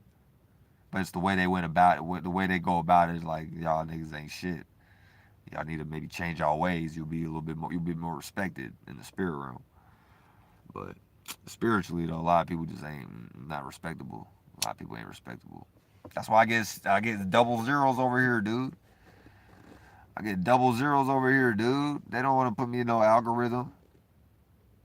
But it's the way they went about it. The way they go about it is like, y'all niggas ain't shit. Y'all need to maybe change y'all ways. You'll be a little bit more. You'll be more respected in the spirit realm. But spiritually, though, a lot of people just ain't not respectable. A lot of people ain't respectable. That's why I get double zeros over here, dude. I get double zeros over here, dude. They don't want to put me in no algorithm.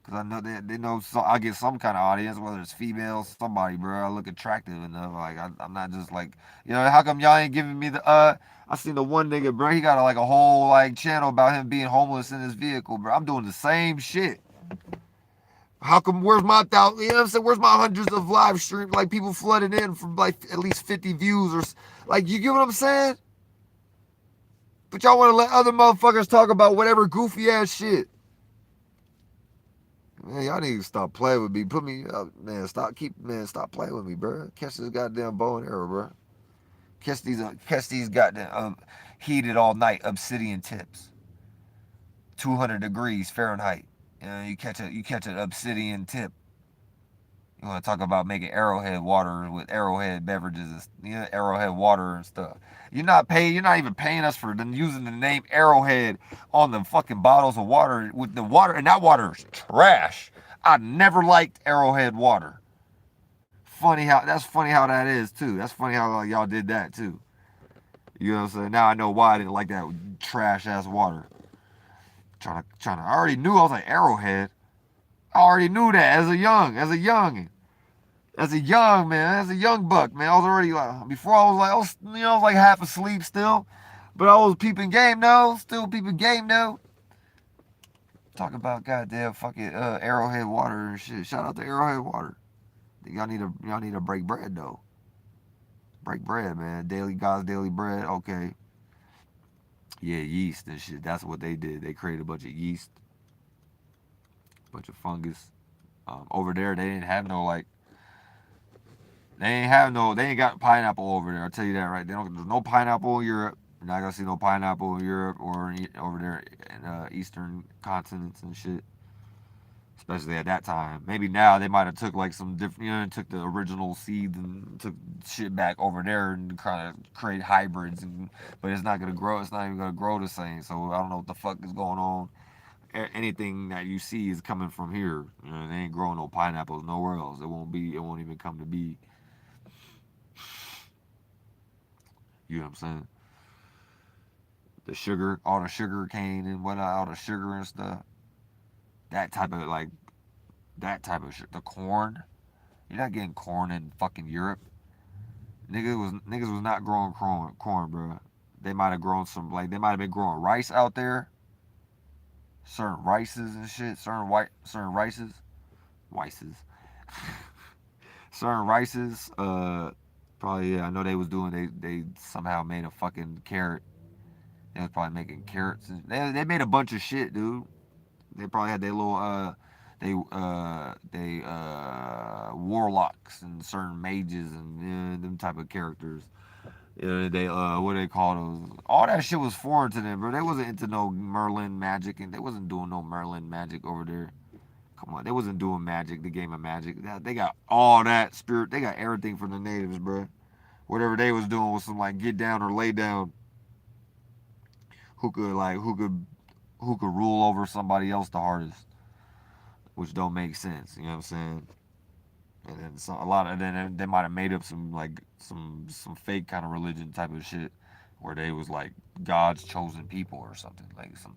Cause I know they know I get some kind of audience, whether it's female, somebody, bro. I look attractive enough. Like I'm not just like, how come y'all ain't giving me the I seen the one nigga, bro. He got a whole like channel about him being homeless in his vehicle, bro. I'm doing the same shit. How come? Where's my thousand? You know what I'm saying? Where's my hundreds of live streams? Like people flooding in from like at least 50 views or like you get what I'm saying? But y'all want to let other motherfuckers talk about whatever goofy ass shit. Man, y'all need to stop playing with me. Put me up, man. Stop playing with me, bro. Catch this goddamn bow and arrow, bro. Catch these goddamn heated all night obsidian tips. 200 degrees Fahrenheit. You catch an obsidian tip. You want to talk about making Arrowhead water with Arrowhead beverages, Arrowhead water and stuff. You're not even paying us for using the name Arrowhead on the fucking bottles of water. With the water, and that water is trash. I never liked Arrowhead water. That's funny how that is too. That's funny how y'all did that too. You know what I'm saying? Now I know why I didn't like that trash ass water. I already knew. I was like, Arrowhead. I already knew that as a young man, as a young buck, man. I was already like, before I was like half asleep still, but I was peeping game though, still peeping game though. Talk about goddamn fucking Arrowhead water and shit. Shout out to Arrowhead water. Y'all need to break bread though. Break bread, man. God's daily bread. Okay. Yeah, yeast and shit. That's what they did. They created a bunch of yeast, bunch of fungus. Over there, they didn't have no like. They ain't got pineapple over there. I'll tell you that right. There's no pineapple in Europe. You're not gonna see no pineapple in Europe or over there in eastern continents and shit. Especially at that time. Maybe now they might have took like some different, took the original seeds and took shit back over there and kind of create hybrids. But it's not gonna grow. It's not even gonna grow the same. So I don't know what the fuck is going on. Anything that you see is coming from here. They ain't growing no pineapples nowhere else. It won't even come to be. You know what I'm saying? The sugar, all the sugar cane and whatnot, all the sugar and stuff. That type of the corn. You're not getting corn in fucking Europe. Niggas was not growing corn, bro. They might have grown they might have been growing rice out there. Certain rices and shit. Certain rices. Certain rices. Probably, yeah. I know they was doing. They somehow made a fucking carrot. They was probably making carrots. They made a bunch of shit, dude. They probably had their little warlocks and certain mages and them type of characters. They what do they call those? All that shit was foreign to them, bro. They wasn't into no Merlin magic, and they wasn't doing no Merlin magic over there. Come on, they wasn't doing magic, the game of magic. They got all that spirit. They got everything from the natives, bro. Whatever they was doing was some like get down or lay down. Who could rule over somebody else the hardest, which don't make sense. You know what I'm saying? And then then they might have made up some fake kind of religion type of shit, where they was like God's chosen people or something, like some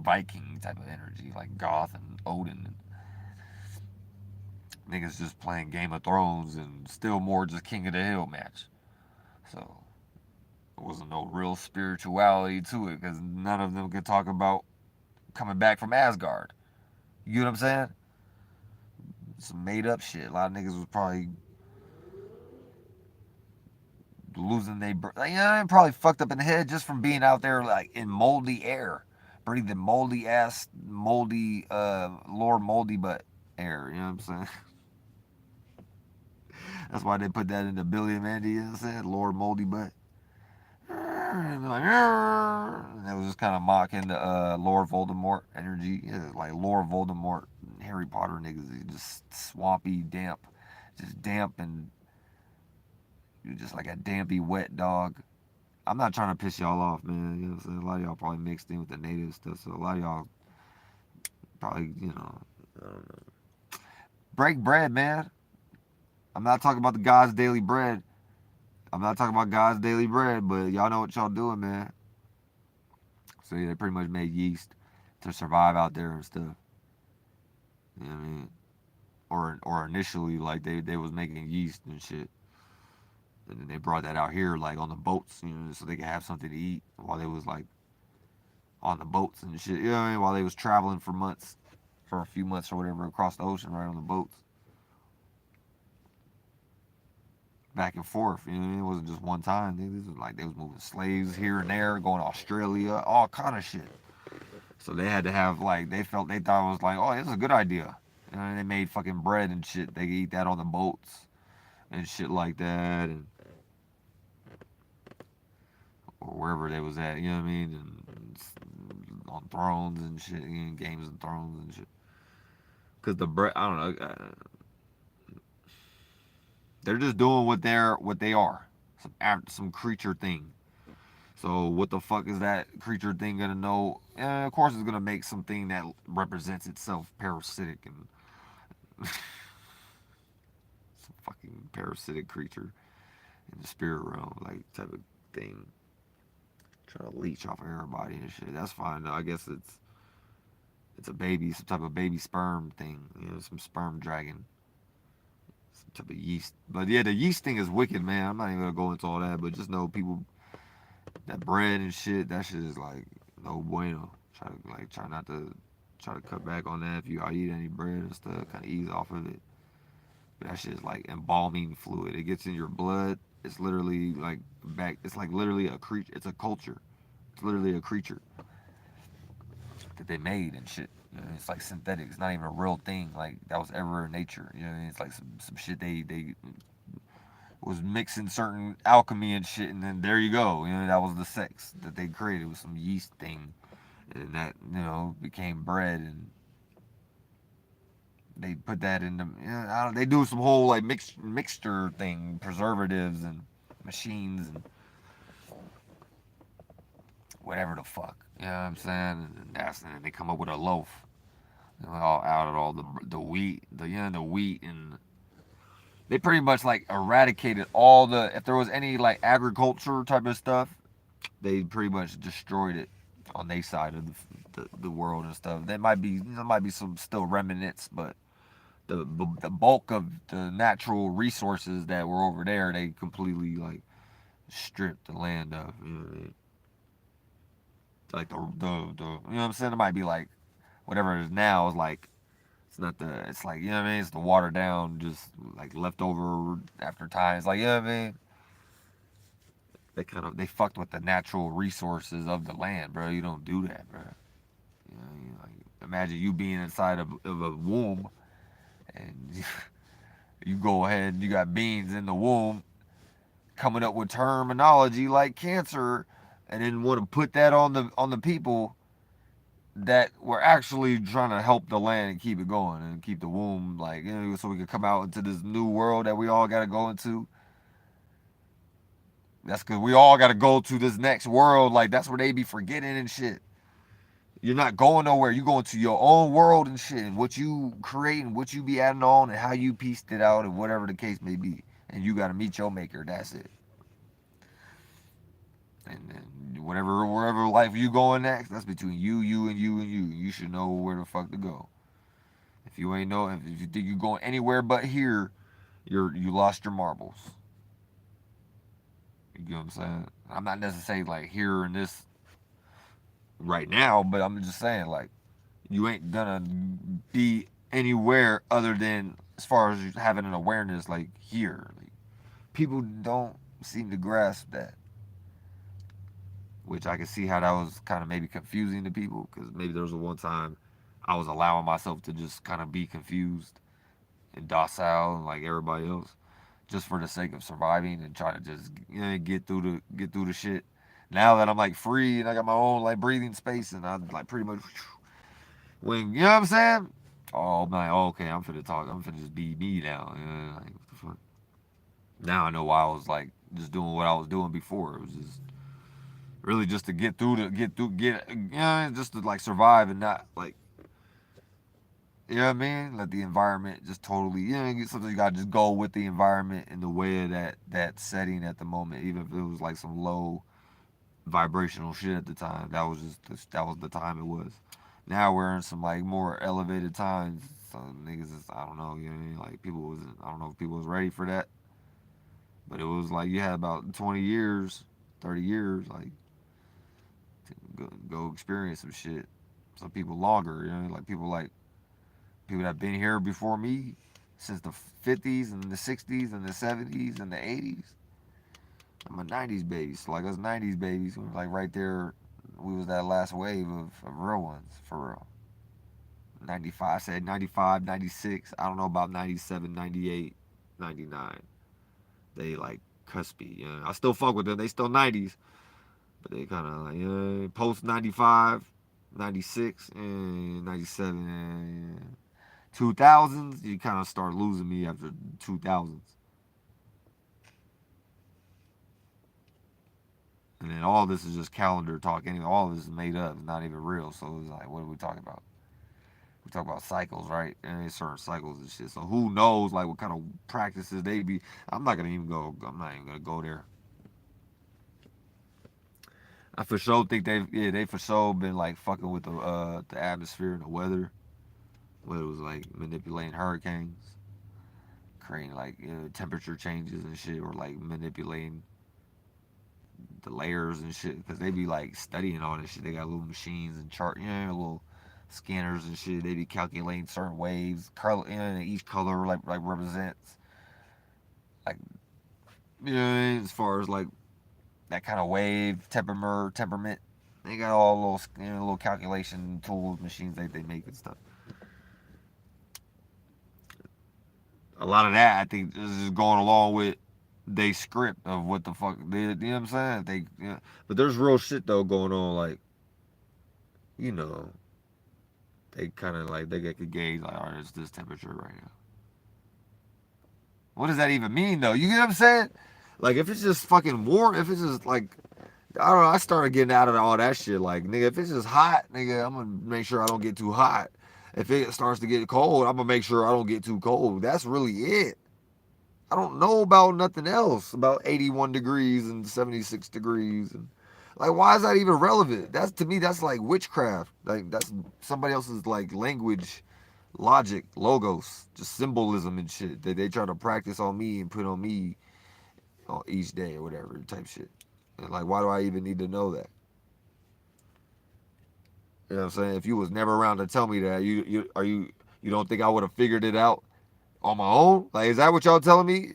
Viking type of energy, like Goth and Odin. And niggas just playing Game of Thrones and still more just King of the Hill match. So there wasn't no real spirituality to it because none of them could talk about coming back from Asgard. You know what I'm saying? Some made up shit. A lot of niggas was probably losing probably fucked up in the head just from being out there like in moldy air, breathing moldy Lord moldy butt air. You know what I'm saying? That's why they put that in the Billy and Mandy. You know what I'm saying? Lord moldy butt. And it was just kind of mocking the Lord Voldemort energy, like Lord Voldemort, Harry Potter niggas, just swampy, damp, and you're just like a dampy, wet dog. I'm not trying to piss y'all off, man. You know what I'm saying? A lot of y'all probably mixed in with the native stuff, so a lot of y'all probably, I don't know. Break bread, man. I'm not talking about the God's daily bread. I'm not talking about God's daily bread, but y'all know what y'all doing, man. So yeah, they pretty much made yeast to survive out there and stuff. You know what I mean? Or initially, like they was making yeast and shit, and then they brought that out here like on the boats, so they could have something to eat while they was like on the boats and shit. You know what I mean? While they was traveling for a few months or whatever across the ocean, right on the boats. back and forth. You know what I mean? It wasn't just one time. This was like they was moving slaves here and there, going to Australia, all kind of shit. So they had to have like they thought it was like, oh, this is a good idea. And they made fucking bread and shit. They could eat that on the boats and shit like that, and or wherever they was at. You know what I mean? And on thrones and shit, games of thrones and shit. Cause the bread, I don't know. They're just doing what they are. Some creature thing. So what the fuck is that creature thing gonna know? Of course, it's gonna make something that represents itself parasitic and some fucking parasitic creature in the spirit realm, like type of thing. Try to leech off of everybody and shit. That's fine though. I guess it's a baby, some type of baby sperm thing. You know, some sperm dragon, some type of yeast. But yeah, the yeast thing is wicked, man. I'm not even gonna go into all that, but just know people that bread and shit. That shit is like no bueno. Try not to try to cut back on that if you eat any bread and stuff. Kind of ease off of it. But that shit is like embalming fluid. It gets in your blood. It's literally like back. It's like literally a creature. It's a culture. It's literally a creature that they made and shit. You know, it's like synthetic. It's not even a real thing. Like that was ever in nature. You know, it's like some shit they was mixing certain alchemy and shit, and then there you go. You know, that was the sex that they created with some yeast thing, and that became bread, and they put that in the. I don't, they do some whole like mixture thing, preservatives and machines and whatever the fuck. You know what I'm saying? And they come up with a loaf. All out of all the wheat, the wheat, and they pretty much like eradicated all the if there was any like agriculture type of stuff, they pretty much destroyed it on their side of the world and stuff. There might be some still remnants, but the bulk of the natural resources that were over there, they completely like stripped the land of. You know what I mean? Like the you know what I'm saying? It might be like whatever it is now is like it's not the it's like you know what I mean? It's the watered down, just like leftover after time. It's like you know what I mean? They fucked with the natural resources of the land, bro. You don't do that, bro. You know, like imagine you being inside of a womb, and you go ahead and you got beings in the womb coming up with terminology like cancer, and then want to put that on the people that were actually trying to help the land and keep it going and keep the womb like so we could come out into this new world that we all got to go into. That's because we all got to go to this next world. Like, that's where they be forgetting and shit. You're not going nowhere. You going to your own world and shit. And what you create and what you be adding on and how you pieced it out and whatever the case may be. And you got to meet your maker. That's it. And then wherever life you going next, that's between you, you, and you, and you. You should know where the fuck to go. If you ain't know, if you think you're going anywhere but here, you lost your marbles. You get what I'm saying? I'm not necessarily like here in this right now, but I'm just saying like you ain't gonna be anywhere other than as far as having an awareness like here. Like, people don't seem to grasp that, which I can see how that was kind of maybe confusing to people because maybe there was one time I was allowing myself to just kind of be confused and docile and like everybody else just for the sake of surviving and trying to just get through the shit. Now that I'm like free and I got my own like breathing space and I like pretty much when you know what I'm saying. Oh man, okay, I'm finna talk. I'm finna just be me now. Yeah, like, what the fuck? Now I know why I was like just doing what I was doing before. It was just really just to just to like survive and not like you know what I mean? Let the environment just totally sometimes you gotta just go with the environment in the way of that setting at the moment, even if it was like some low vibrational shit at the time. That was the time it was. Now we're in some like more elevated times. So niggas is I don't know, you know what I mean? Like people wasn't I don't know if people was ready for that. But it was like you had about 20 years, 30 years, like to go experience some shit. Some people longer, like people that been here before me. since the 50s and the 60s and the 70s and the 80s. I'm a 90s baby. So like us 90s babies, we were like right there. We was that last wave of real ones, for real. 95, I said 95, 96. I don't know about 97, 98, 99. They like cuspy. You know? I still fuck with them. They still 90s. But they kind of like, post 95, 96, and 97, and 2000s, you kind of start losing me after 2000s. And then all this is just calendar talk. Anyway, all of this is made up. It's not even real. So it's like, what are we talking about? We talk about cycles, right? And there's certain cycles and shit. So who knows, like, what kind of practices they be? I'm not gonna even go there. I for sure think they for sure been like fucking with the atmosphere and the weather. Whether it was like manipulating hurricanes, creating like temperature changes and shit, or like manipulating the layers and shit, because they be like studying all this shit. They got little machines and little scanners and shit. They be calculating certain waves, color, each color like represents like as far as like that kind of wave temperament. They got all little little calculation tools, machines they make and stuff. A lot of that I think is just going along with they script of what the fuck they, you know what I'm saying? But there's real shit though going on, like, you know, they kind of like they get the gauge like, all right, it's this temperature right now. What does that even mean though? You get what I'm saying? Like if it's just fucking warm, if it's just like I don't know, I started getting out of all that shit. Like nigga, if it's just hot, nigga, I'm gonna make sure I don't get too hot. If it starts to get cold, I'm gonna make sure I don't get too cold. That's really it. I don't know about nothing else about 81 degrees and 76 degrees and like why is that even relevant? That's to me that's like witchcraft. Like that's somebody else's like language, logic, logos, just symbolism and shit that they try to practice on me and put on me on each day or whatever type shit. And like why do I even need to know that? You know what I'm saying? If you was never around to tell me that, you don't think I would have figured it out on my own? Like is that what y'all telling me?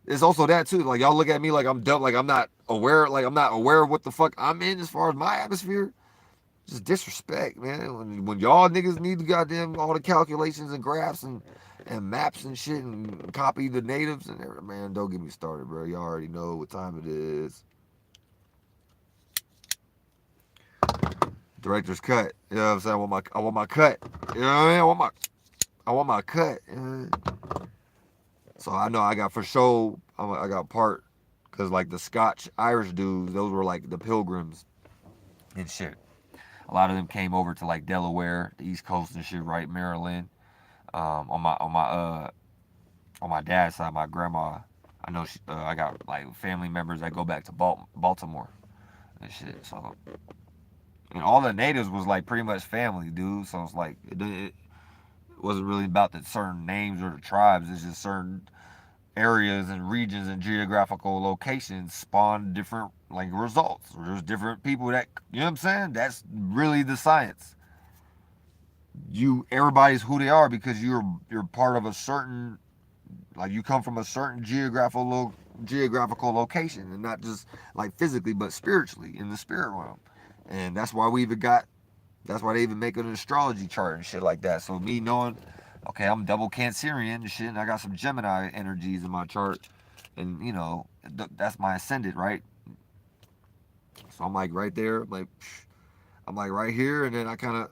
It's also that too. Like y'all look at me like I'm dumb, like I'm not aware, of what the fuck I'm in as far as my atmosphere. Just disrespect, man. When y'all niggas need the goddamn all the calculations and graphs and maps and shit and copy the natives and everything, man, don't get me started, bro. Y'all already know what time it is. Director's cut. You know what I'm saying? I want my cut. You know what I mean? I want my cut. You know? So I know I got for sure. I got part because like the Scotch Irish dudes, those were like the pilgrims and shit. A lot of them came over to like Delaware, the East Coast and shit, right? Maryland. On my dad's side, my grandma. I know I got like family members that go back to Baltimore and shit. So and all the natives was like pretty much family, dude. So it's like it wasn't really about the certain names or the tribes. It's just certain areas and regions and geographical locations spawn different like results. There's different people that you know what I'm saying. That's really the science. Everybody's who they are because you're part of a certain like you come from a certain geographical location and not just like physically but spiritually in the spirit realm. And that's why they even make an astrology chart and shit like that. So me knowing, okay, I'm double Cancerian and shit, and I got some Gemini energies in my chart, and that's my ascendant, right? So I'm like right there, I'm like right here, and then I kind of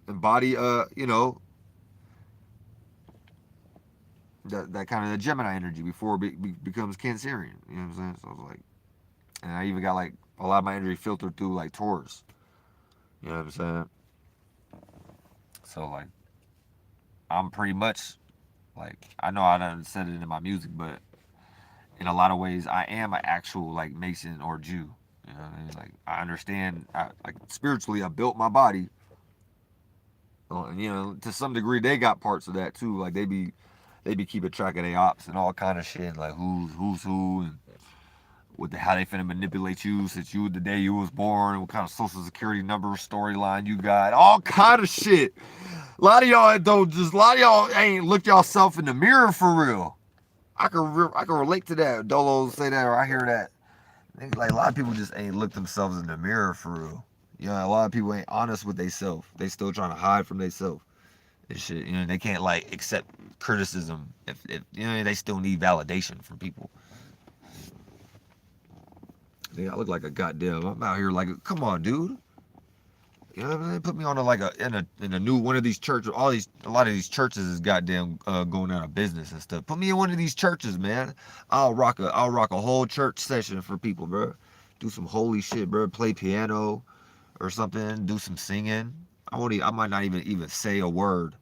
embody, that kind of the Gemini energy before it becomes Cancerian. You know what I'm saying? So I was like, and I even got like a lot of my energy filtered through like Taurus. You know what I'm saying? So like, I'm pretty much like I know I done said it in my music, but in a lot of ways, I am an actual like Mason or Jew. You know what I mean? Like I understand, like spiritually, I built my body. And to some degree, they got parts of that too. Like they be keeping track of their ops and all kind of shit, like who's who and with how they finna manipulate you since you the day you was born, what kind of social security number storyline you got, all kind of shit. A lot of y'all don't just a lot of y'all ain't looked yourself in the mirror for real. I can relate to that. Dolo say that or I hear that. Like a lot of people just ain't looked themselves in the mirror for real. You know, a lot of people ain't honest with themselves. They still trying to hide from themselves and shit. You know, they can't like accept criticism if you know they still need validation from people. Yeah, I look like a goddamn. I'm out here like, come on, dude. You know what I mean? Put me on in a new one of these churches. A lot of these churches is goddamn going out of business and stuff. Put me in one of these churches, man. I'll rock a whole church session for people, bro. Do some holy shit, bro. Play piano or something. Do some singing. I might not even say a word.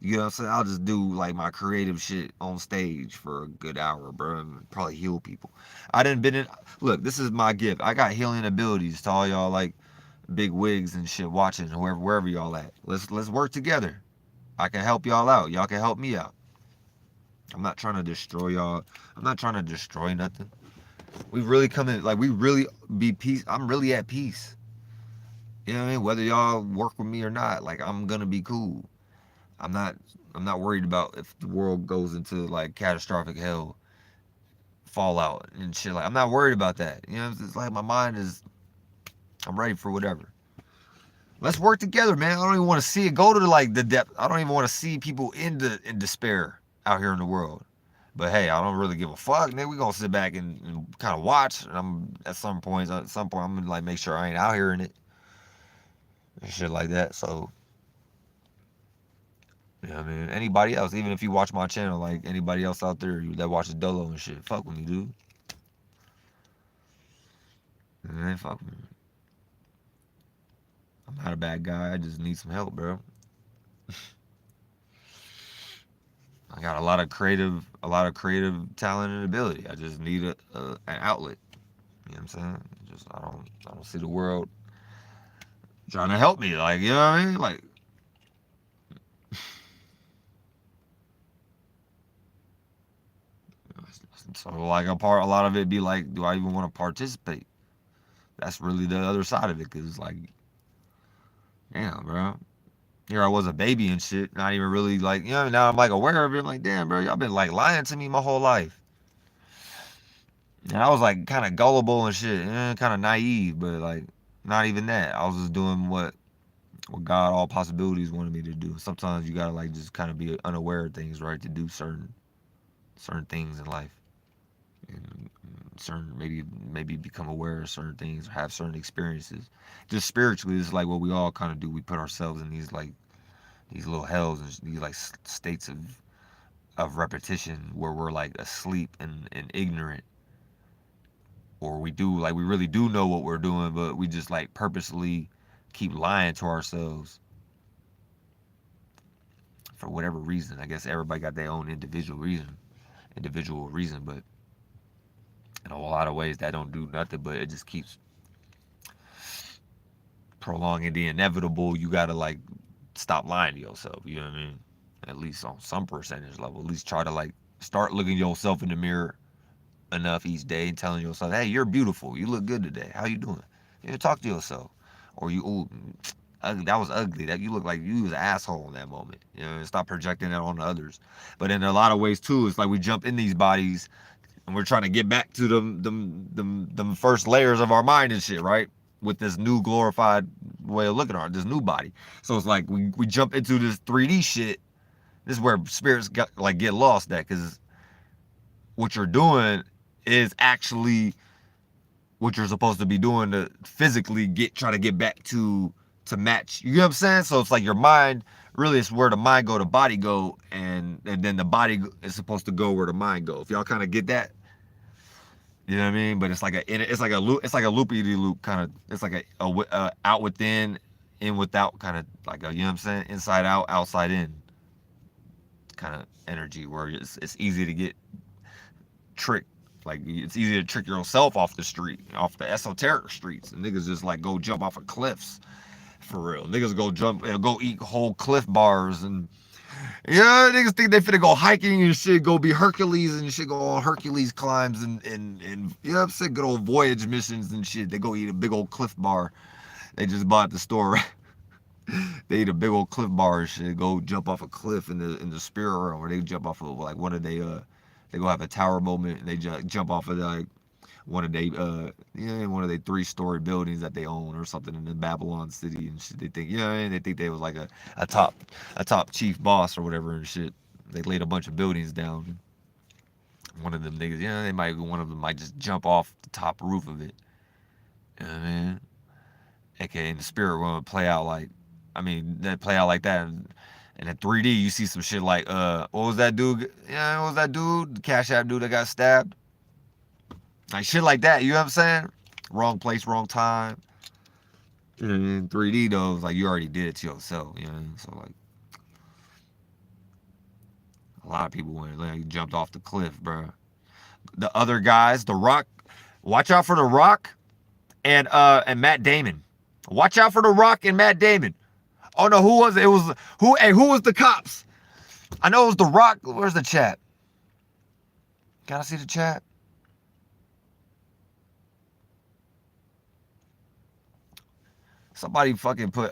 You know what I'm saying? I'll just do like my creative shit on stage for a good hour, bro, and probably heal people. I didn't been in. Look, this is my gift. I got healing abilities to all y'all like big wigs and shit watching wherever y'all at. Let's work together. I can help y'all out. Y'all can help me out. I'm not trying to destroy y'all. I'm not trying to destroy nothing. We really come in like we really be peace. I'm really at peace. You know what I mean? Whether y'all work with me or not, like I'm gonna be cool. I'm not worried about if the world goes into like catastrophic hell, fallout and shit. Like I'm not worried about that. You know, it's like my mind is. I'm ready for whatever. Let's work together, man. I don't even want to see it go to like the depth. I don't even want to see people in despair out here in the world. But hey, I don't really give a fuck. Nigga, we gonna sit back and kind of watch. And I'm at some point, I'm gonna like make sure I ain't out here in it and shit like that. So, you know what I mean? Anybody else, even if you watch my channel, like anybody else out there that watches Dolo and shit, fuck with me, dude. Man, fuck with me. I'm not a bad guy. I just need some help, bro. I got a lot of creative talent and ability. I just need an outlet. You know what I'm saying? Just I don't see the world trying to help me. Like, you know what I mean? Like, so like a lot of it be like, do I even want to participate? That's really the other side of it, cause like, damn, bro. Here I was a baby and shit, not even really like, you know, now I'm like aware of it. I'm like, damn, bro, y'all been like lying to me my whole life. And I was like kind of gullible and shit, kind of naive, but like not even that. I was just doing what God, all possibilities wanted me to do. Sometimes you gotta like just kind of be unaware of things, right, to do certain things in life, and certain maybe become aware of certain things, or have certain experiences. Just spiritually, it's like what we all kind of do. We put ourselves in these little hells and these like states of repetition where we're like asleep and ignorant, or we really do know what we're doing, but we just like purposely keep lying to ourselves for whatever reason. I guess everybody got their own individual reason, but in a lot of ways that don't do nothing, but it just keeps prolonging the inevitable. You gotta like stop lying to yourself, you know what I mean? At least on some percentage level. At least try to like start looking yourself in the mirror enough each day and telling yourself, hey, you're beautiful, you look good today, how you doing? You know, talk to yourself. Or you, ooh, that was ugly, that you look like you was an asshole in that moment, you know, and stop projecting that on others. But in a lot of ways too, it's like we jump in these bodies and we're trying to get back to them first layers of our mind and shit, right? With this new glorified way of looking at this new body. So it's like we jump into this 3D shit. This is where spirits get lost at, because what you're doing is actually what you're supposed to be doing to physically try to get back to match. You know what I'm saying? So it's like your mind, really it's where the mind go, the body go, and then the body is supposed to go where the mind go. If y'all kind of get that, you know what I mean? But it's like a loop. It's like a loopy-de-loop kind of. It's like a out within, in without kind of like a, you know what I'm saying? Inside out, outside in kind of energy where it's easy to get tricked. Like it's easy to trick yourself off the street, off the esoteric streets. And niggas just like go jump off of cliffs for real. Niggas go eat whole Cliff bars and Yeah, niggas think they finna go hiking and shit, go be Hercules and shit, go on Hercules climbs and you know what I'm saying, good old voyage missions and shit. They go eat a big old Cliff Bar they just bought at the store. They eat a big old Cliff Bar and shit. Go jump off a cliff in the spirit realm, where they jump off of like one of they go have a tower moment and they jump off of like one of they one of they 3-story buildings that they own or something in the Babylon City and shit. They think they think they was like a top chief boss or whatever and shit. They laid a bunch of buildings down. One of them niggas, one of them might just jump off the top roof of it. You know what I mean? AKA in the spirit realm play out like, they play out like that. And in 3D, you see some shit like, what was that dude? Yeah, what was that dude? The Cashapp dude that got stabbed? Like shit like that, you know what I'm saying? Wrong place, wrong time. In 3D though, it's like you already did it to yourself, you know? So like, a lot of people went, like, jumped off the cliff, bro. The other guys, The Rock, watch out for The Rock and Matt Damon. Watch out for The Rock and Matt Damon. Oh no, who was it? It was who was the cops? I know it was The Rock. Where's the chat? Can I see the chat? Somebody fucking put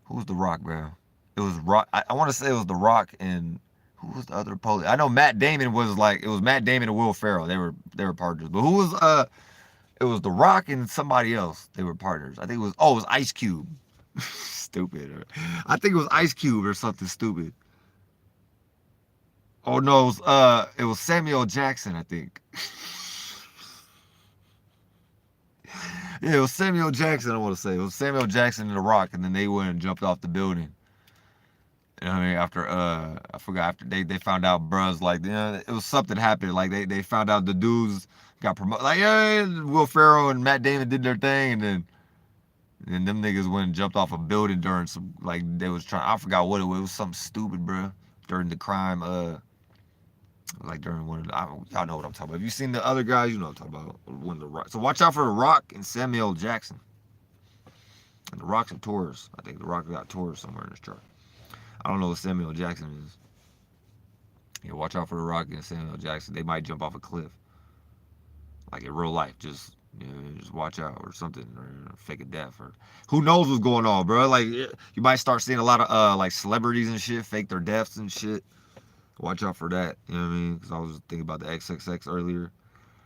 who was The Rock, bro? It was Rock. I want to say it was The Rock and who was the other police? I know Matt Damon was like, it was Matt Damon and Will Ferrell. They were partners. But who was it was The Rock and somebody else. They were partners. I think it was Ice Cube. Stupid. I think it was Ice Cube or something stupid. Oh no, it was Samuel Jackson, I think. Yeah, it was Samuel Jackson, I want to say. It was Samuel Jackson and The Rock, and then they went and jumped off the building. You know what I mean? After I forgot, after they found out bruhs, like, it was something happened. Like they found out the dudes got promoted. Like, Will Ferrell and Matt Damon did their thing, and then them niggas went and jumped off a building during some, like, they was trying, I forgot what it was. It was something stupid, bro. During the crime, like during one of the, y'all know what I'm talking about. If you seen the other guys, you know what I'm talking about. When The Rock. So watch out for The Rock and Samuel Jackson. And The Rock's a Taurus. I think The Rock got Taurus somewhere in his chart. I don't know what Samuel Jackson is. Yeah, watch out for The Rock and Samuel Jackson. They might jump off a cliff. Like in real life, just watch out or something, or fake a death, or who knows what's going on, bro. Like you might start seeing a lot of like celebrities and shit fake their deaths and shit. Watch out for that. You know what I mean? Because I was thinking about the XXX earlier.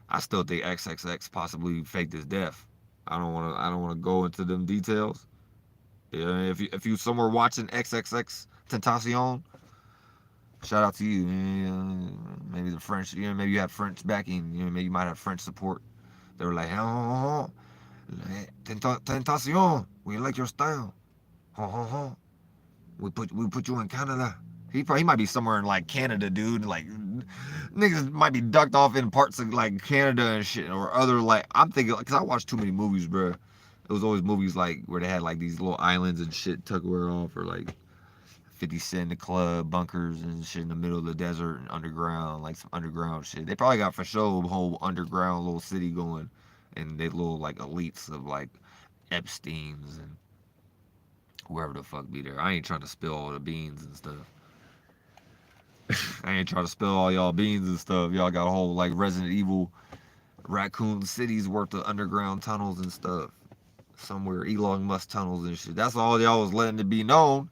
I still think XXX possibly faked his death. I don't want to go into them details. Yeah, if you somewhere watching XXX Tentacion, shout out to you. Maybe the French, maybe you have French backing. Maybe you might have French support. They were like, Tentacion, we like your style. We put you in Canada. He might be somewhere in like Canada, dude. Like niggas might be ducked off in parts of like Canada and shit, or other, like, I'm thinking, because I watched too many movies, bro. It was always movies like where they had like these little islands and shit tucked off, or like 50 Cent in the club, bunkers and shit in the middle of the desert and underground, like some underground shit. They probably got for sure a whole underground little city going, and they little like elites of like Epstein's and whoever the fuck be there. I ain't trying to spill all the beans and stuff. I ain't trying to spill all y'all beans and stuff. Y'all got a whole like Resident Evil Raccoon City's worth of underground tunnels and stuff. Somewhere, Elon Musk tunnels and shit. That's all y'all was letting it be known.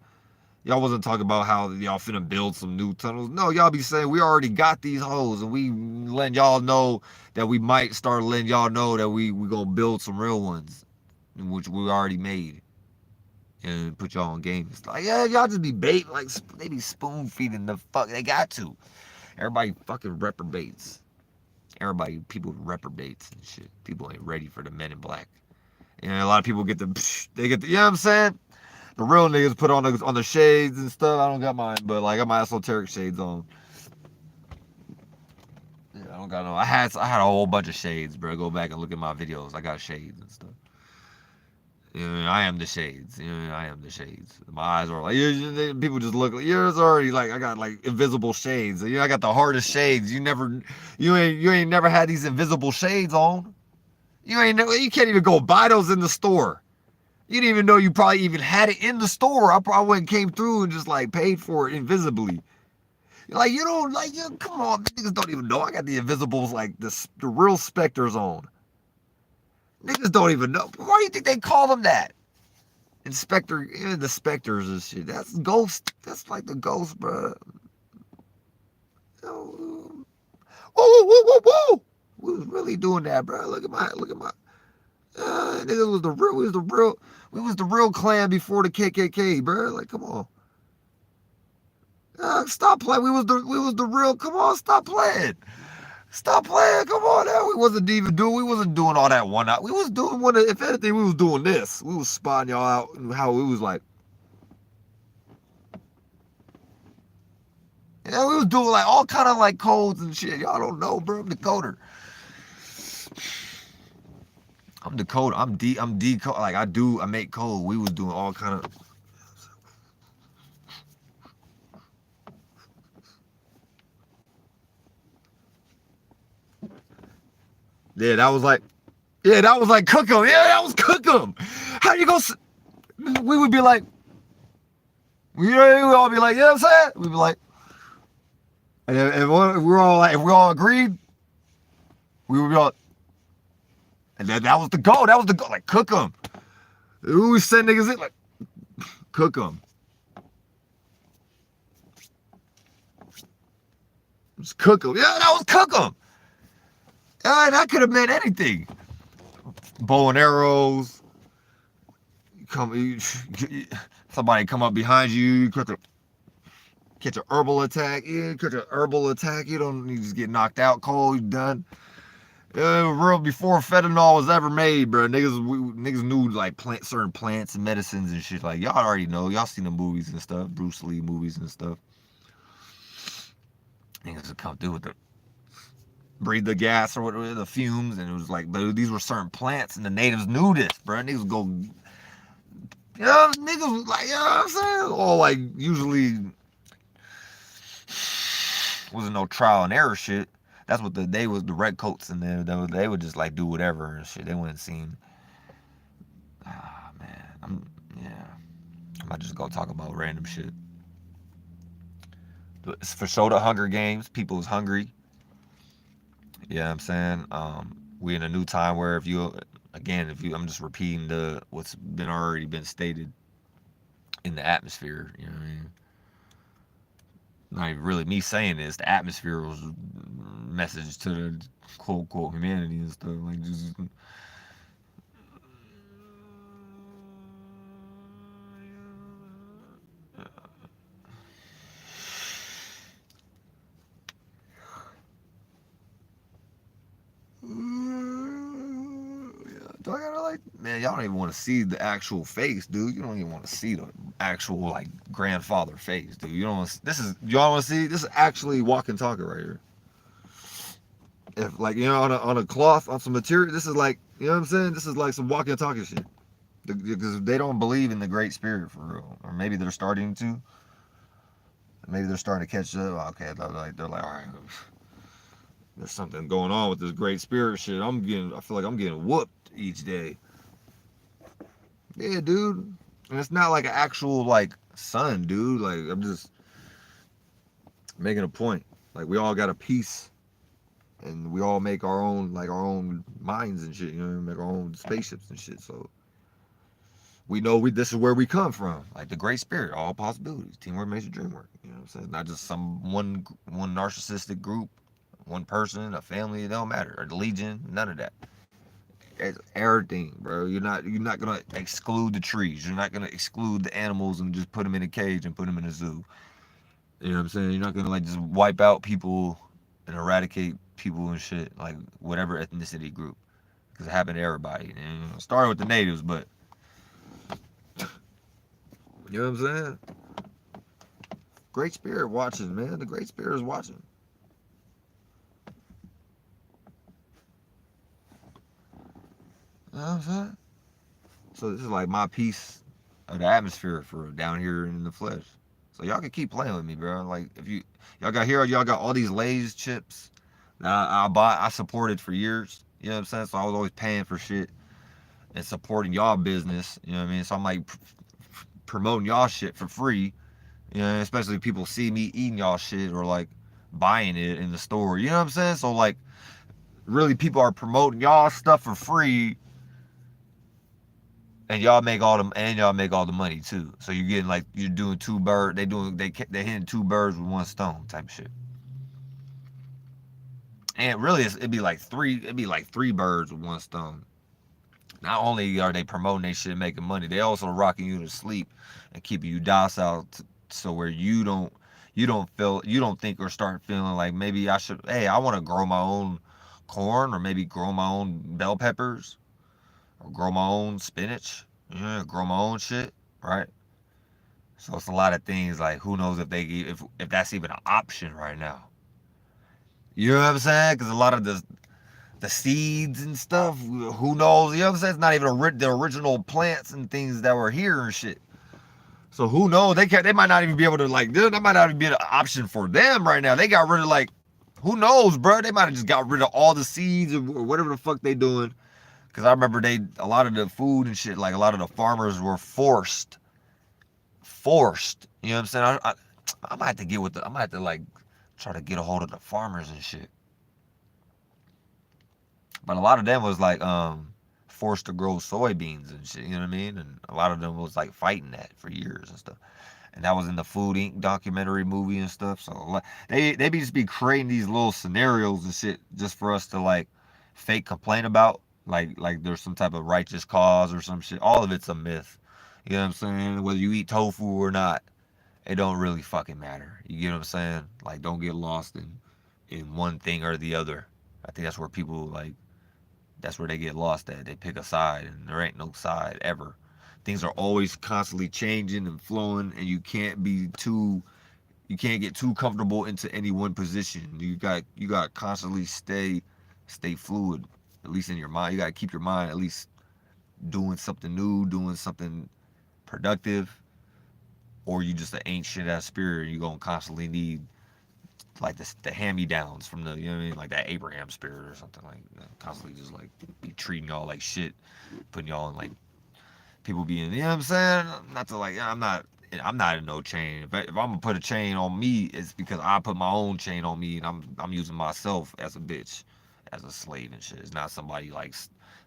Y'all wasn't talking about how y'all finna build some new tunnels. No, y'all be saying we already got these hoes, and we letting y'all know that we might start letting y'all know that we gonna build some real ones, which we already made, and put y'all on games. Like, yeah, y'all just be bait, like they be spoon feeding the fuck. They got to. Everybody fucking reprobates. People reprobates and shit. People ain't ready for the Men in Black. A lot of people get you know what I'm saying? The real niggas put on the shades and stuff. I don't got mine, but like I got my esoteric shades on. Yeah, I don't got no. I had a whole bunch of shades, bro. Go back and look at my videos. I got shades and stuff. I am the shades. I am the shades. My eyes are like, people just look like yours already like I got like invisible shades. I got the hardest shades. You ain't never had these invisible shades on. You can't even go buy those in the store. You didn't even know you probably even had it in the store. I probably went and came through and just like paid for it invisibly. Like you don't like you. Come on, niggas don't even know. I got the invisibles like the real specters on. Niggas don't even know. Why do you think they call them that? Inspector, the specters and shit. That's ghost. That's like the ghost, bro. Whoa, whoa, whoa, whoa! We was really doing that, bro. Look at my. Niggas was the real. We was the real clan before the KKK, bro. Like, come on. Stop playing. We was the real. Come on, stop playing. Stop playing. Come on now. We wasn't doing all that one out. We was doing one. If anything, we was doing this. We was spotting y'all out and how it was like. Yeah, we was doing like all kind of like codes and shit. Y'all don't know, bro. I'm the coder. I'm the coder. I'm decode. Like I make code. We was doing all kind of. Yeah, that was like cook 'em. Yeah, that was cook 'em. How you go? We would be like, we would all be like, you know what I'm saying? We'd be like, and if we're all like, if we all agreed, we would be all, and then that was the goal. That was the goal. Like cook 'em. We would send niggas in like, cook 'em. Just cook 'em. Yeah, that was cook 'em. Yeah, that could have meant anything. Bow and arrows. Somebody come up behind you, catch an herbal attack. Yeah, catch an herbal attack. You don't need to get knocked out cold. You done. Real before fentanyl was ever made, bro. Niggas knew like certain plants and medicines and shit. Like y'all already know. Y'all seen the movies and stuff, Bruce Lee movies and stuff. Niggas would come through with the breathe the gas or whatever, the fumes, and it was like, but these were certain plants, and the natives knew this, bro. Niggas go, niggas was like, you know what I'm saying? Or like usually wasn't no trial and error shit. That's what they was the red coats, and they would just like do whatever and shit. They wouldn't seem. Ah man, I might just go talk about random shit. It's for sure the Hunger Games. People was hungry. Yeah, you know what I'm saying? We in a new time where I'm just repeating what's already been stated in the atmosphere, you know what I mean? Not even really me saying this, the atmosphere was a message to the quote unquote humanity and stuff, like just do I gotta like, man, y'all don't even want to see the actual face, dude. You don't even want to see the actual like grandfather face, dude. You don't want y'all want to see this is actually walking talking right here. If like, you know, on a cloth, on some material, this is like, you know what I'm saying? This is like some walking and talking shit. Because they don't believe in the Great Spirit for real. Or maybe they're starting to. Maybe they're starting to catch up. Okay, they're like, all right, there's something going on with this Great Spirit shit. I feel like I'm getting whooped each day. Yeah, dude. And it's not like an actual like son, dude. Like I'm just making a point. Like we all got a piece, and we all make our own minds and shit. You know, make our own spaceships and shit. So we know this is where we come from. Like the Great Spirit, all possibilities. Teamwork makes the dream work. You know what I'm saying? Not just some one narcissistic group, one person, a family. It don't matter. Or the Legion. None of that. It's everything, bro. You're not gonna exclude the trees. You're not gonna exclude the animals and just put them in a cage and put them in a zoo. You know what I'm saying? You're not gonna like just wipe out people and eradicate people and shit, like whatever ethnicity group, because it happened to everybody. And started with the natives, but you know what I'm saying? Great Spirit watching, man. The Great Spirit is watching. You know what I'm saying? So this is like my piece of the atmosphere for down here in the flesh. So y'all can keep playing with me, bro. Like if y'all got all these Lay's chips that I supported for years. You know what I'm saying? So I was always paying for shit. and supporting y'all business. You know what I mean? So I'm like promoting y'all shit for free. You know, especially if people see me eating y'all shit or like buying it in the store. You know what I'm saying? So like, really, people are promoting y'all stuff for free, and y'all make all the money too. So you're getting like you're doing they hitting two birds with one stone type of shit. And really, it'd be like three birds with one stone. Not only are they promoting their shit, making money, they also rocking you to sleep and keeping you docile, so where you don't think or start feeling like maybe I should. Hey, I want to grow my own corn, or maybe grow my own bell peppers, or grow my own spinach. Yeah, grow my own shit, right? So it's a lot of things like who knows if that's even an option right now. You know what I'm saying? Because a lot of the seeds and stuff, who knows? You know what I'm saying? It's not even the original plants and things that were here and shit. So who knows? They might not even be able to like. That might not even be an option for them right now. They got rid of like, who knows, bro? They might have just got rid of all the seeds or whatever the fuck they doing. Because I remember a lot of the food and shit, like a lot of the farmers were forced. You know what I'm saying? I might have to I might have to like try to get a hold of the farmers and shit. But a lot of them was like forced to grow soybeans and shit, you know what I mean? And a lot of them was like fighting that for years and stuff. And that was in the Food Inc. documentary movie and stuff. So they be just be creating these little scenarios and shit just for us to like fake complain about. Like there's some type of righteous cause or some shit. All of it's a myth. You know what I'm saying? Whether you eat tofu or not, it don't really fucking matter. You get what I'm saying? Like don't get lost in one thing or the other. I think that's where people like that's where they get lost at. They pick a side, and there ain't no side ever. Things are always constantly changing and flowing, and you can't get too comfortable into any one position. You got to constantly stay fluid, at least in your mind. You got to keep your mind at least doing something new, doing something productive, or you just an ancient ass spirit. You gonna constantly need like the hand-me-downs from the, you know what I mean, like that Abraham spirit or something, like constantly just like be treating y'all like shit, putting y'all in like people being, you know what I'm saying? Not to like, I'm not in no chain. If I'm gonna put a chain on me, it's because I put my own chain on me, and I'm using myself as a bitch, as a slave and shit. It's not somebody like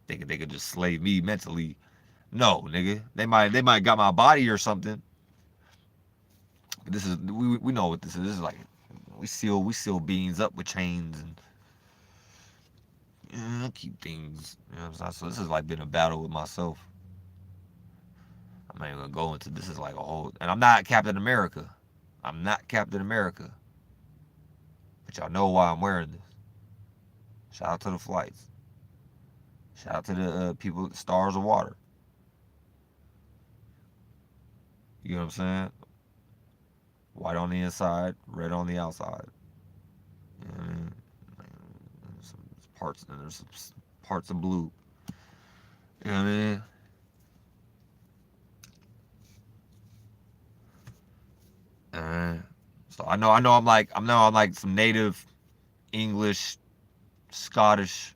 thinking they could just slave me mentally. No, nigga, they might got my body or something. But this is we know what this is. This is like we seal beans up with chains and keep things. You know what I'm saying? So this has like been a battle with myself. I'm not even gonna go into this. Is like a whole, and I'm not Captain America. I'm not Captain America. But y'all know why I'm wearing this. Shout out to the flights. Shout out to the people, Stars of Water. You know what I'm saying? White on the inside, red on the outside. You know what I mean? There's some parts, and there's some parts of blue. You know what I mean? And so I'm like some native English, Scottish,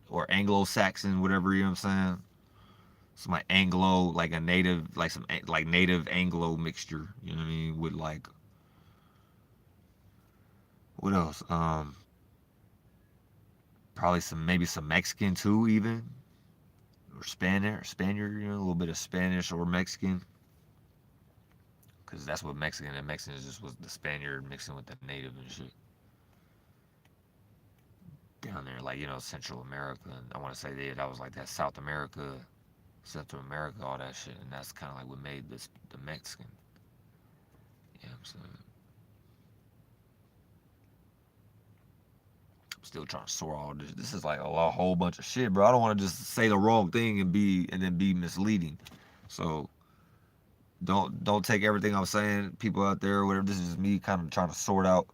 or Anglo-Saxon, whatever, you know what I'm saying? Some like Anglo, like a native, like some like native Anglo mixture, you know what I mean? With like, what else? Probably maybe some Mexican too, even, or Spaniard, you know, a little bit of Spanish or Mexican, because that's what Mexican just was the Spaniard mixing with the native and shit. Down there, like, you know, Central America, and I want to say that was like that South America, Central America, all that shit, and that's kind of like what made this the Mexican. You know what I'm saying? I'm still trying to sort all this. This is like a whole bunch of shit, bro. I don't want to just say the wrong thing and then be misleading. So don't take everything I'm saying, people out there, or whatever. This is just me kind of trying to sort out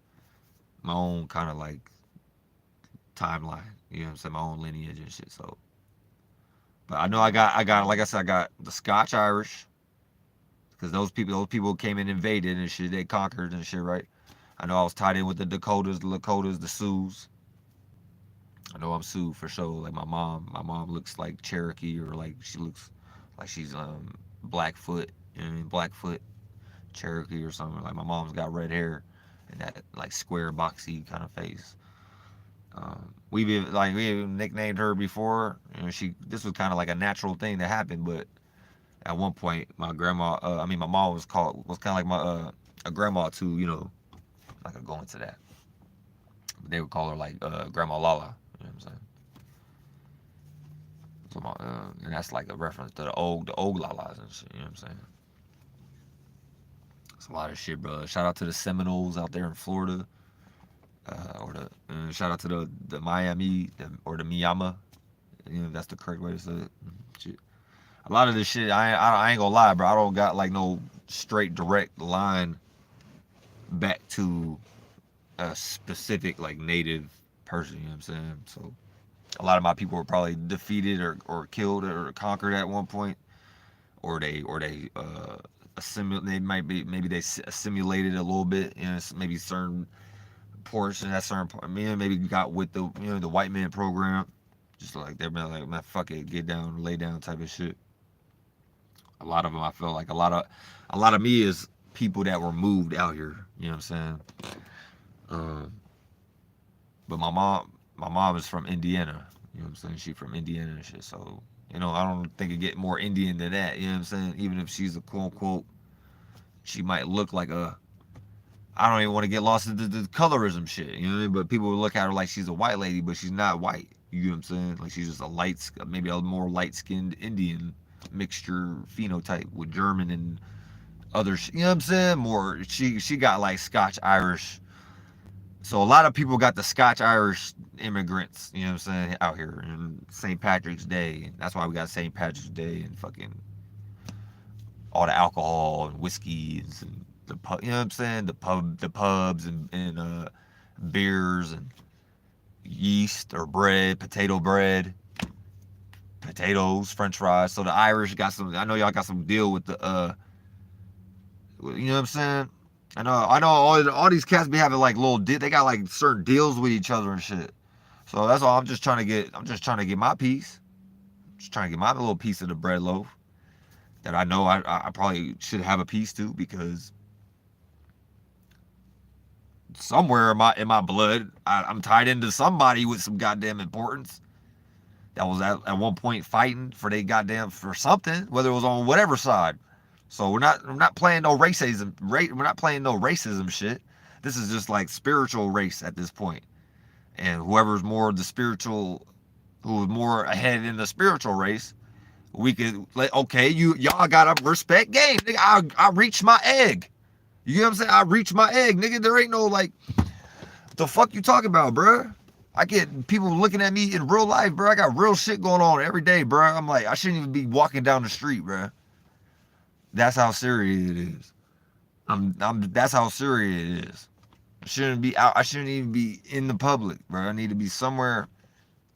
my own kind of like timeline. You know what I'm saying? My own lineage and shit. So, but I know I got like I said, I got the Scotch Irish, because those people came and invaded and shit. They conquered and shit, right? I know I was tied in with the Dakotas, the Sioux. I know I'm sued for sure. Like my mom looks like Cherokee, or like she looks like she's Blackfoot, you know what I mean? Blackfoot Cherokee or something. Like my mom's got red hair and that like square boxy kind of face. We nicknamed her before. You know, this was kind of like a natural thing that happened, but at one point my grandma, my mom was kind of like my a grandma too. You know, not gonna go into that. But they would call her like Grandma Lala. You know what I'm saying? So and that's like a reference to the old Lalas and shit. You know what I'm saying? It's a lot of shit, bro. Shout out to the Seminoles out there in Florida, or the shout out to the Miami, or the Miyama. You know, that's the correct way to say it. Shit. A lot of this shit, I ain't gonna lie, bro. I don't got like no straight direct line back to a specific like native person. You know what I'm saying? So a lot of my people were probably defeated or killed or conquered at one point, or they assimilate. Maybe they assimilated a little bit. You know, maybe certain portion that certain part. Maybe got with the white man program. Just like they've been like, man, fuck it, get down, lay down type of shit. A lot of them, I feel like a lot of me is people that were moved out here. You know what I'm saying? Um, but my mom is from Indiana. You know what I'm saying? She from Indiana and shit. So I don't think it get more Indian than that. You know what I'm saying? Even if she's a quote unquote, she might look like a. I don't even want to get lost into the colorism shit. You know what I mean? But people would look at her like she's a white lady, but she's not white. You know what I'm saying? Like she's just maybe a more light skinned Indian mixture phenotype with German and other. You know what I'm saying? More. She got like Scotch Irish. So a lot of people got the Scotch Irish immigrants, you know what I'm saying, out here, and St. Patrick's Day. That's why we got St. Patrick's Day and fucking all the alcohol and whiskeys and the pub, you know what I'm saying, the pubs and beers and yeast or bread, potato bread, potatoes, French fries. So the Irish got some. I know y'all got some deal with the you know what I'm saying. I know all these cats be having like they got like certain deals with each other and shit. So that's all I'm just trying to get. I'm just trying to get my piece. Just trying to get my little piece of the bread loaf that I know I probably should have a piece too, because somewhere in my blood I'm tied into somebody with some goddamn importance that was at one point fighting for they goddamn for something, whether it was on whatever side. So we're not playing no racism. We're not playing no racism shit. This is just like spiritual race at this point. And whoever's more the spiritual, who's more ahead in the spiritual race, we could like, okay, y'all gotta respect game. Nigga, I reached my egg. You know what I'm saying? I reached my egg, nigga. There ain't no like, the fuck you talking about, bruh? I get people looking at me in real life, bro. I got real shit going on every day, bro. I'm like, I shouldn't even be walking down the street, bro. That's how serious it is. That's how serious it is. I shouldn't be out. I shouldn't even be in the public, bro. I need to be somewhere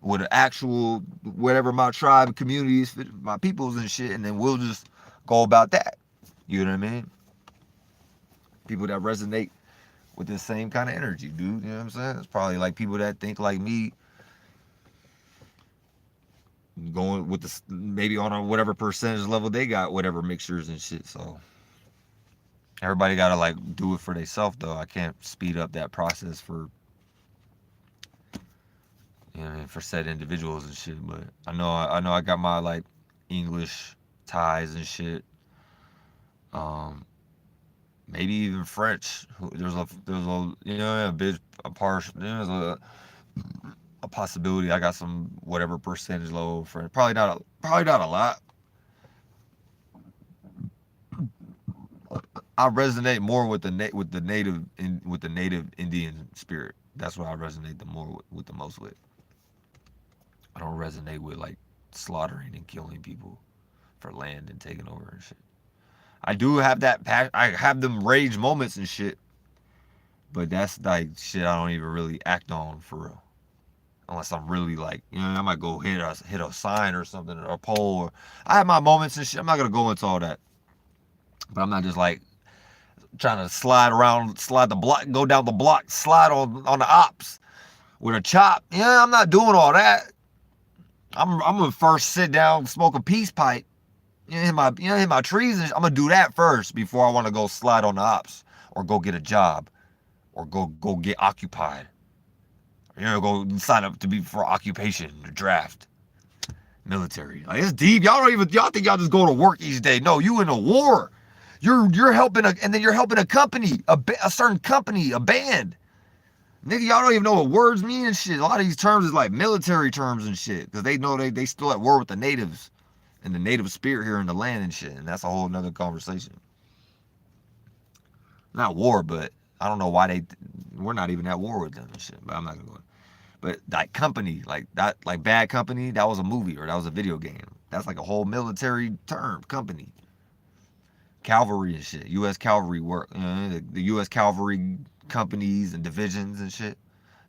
with an actual, whatever my tribe, communities, my peoples and shit, and then we'll just go about that. You know what I mean? People that resonate with the same kind of energy, dude. You know what I'm saying? It's probably like people that think like me, going with maybe on a whatever percentage level they got, whatever mixtures and shit. So everybody gotta like do it for themselves, though. I can't speed up that process for for said individuals and shit. But I know I got my like English ties and shit. Maybe even French. There's a a bit a partial. There's a possibility I got some whatever percentage level French. Probably not a lot. I resonate more with the native Indian spirit. That's what I resonate with the most with. I don't resonate with like slaughtering and killing people for land and taking over and shit. I do have that I have them rage moments and shit, but that's like shit I don't even really act on for real. Unless I'm really like, I might go hit a sign or something or a pole. Or I have my moments and shit. I'm not gonna go into all that, but I'm not just like trying to slide around, slide the block, go down the block, slide on the ops with a chop. Yeah, I'm not doing all that. I'm gonna first sit down, smoke a peace pipe, hit my trees, and I'm gonna do that first before I want to go slide on the ops or go get a job or go get occupied. Go sign up to be for occupation, draft, military. Like, it's deep. Y'all think y'all just go to work each day. No, you in a war. You're helping and then you're helping a company, a certain company, a band. Nigga, y'all don't even know what words mean and shit. A lot of these terms is like military terms and shit. Because they know they still at war with the natives and the native spirit here in the land and shit. And that's a whole nother conversation. Not war, but I don't know why we're not even at war with them and shit. But I'm not going to go. But like company, like that, like Bad Company, that was a movie or that was a video game. That's like a whole military term, company. Cavalry and shit. U.S. cavalry work. The U.S. cavalry companies and divisions and shit.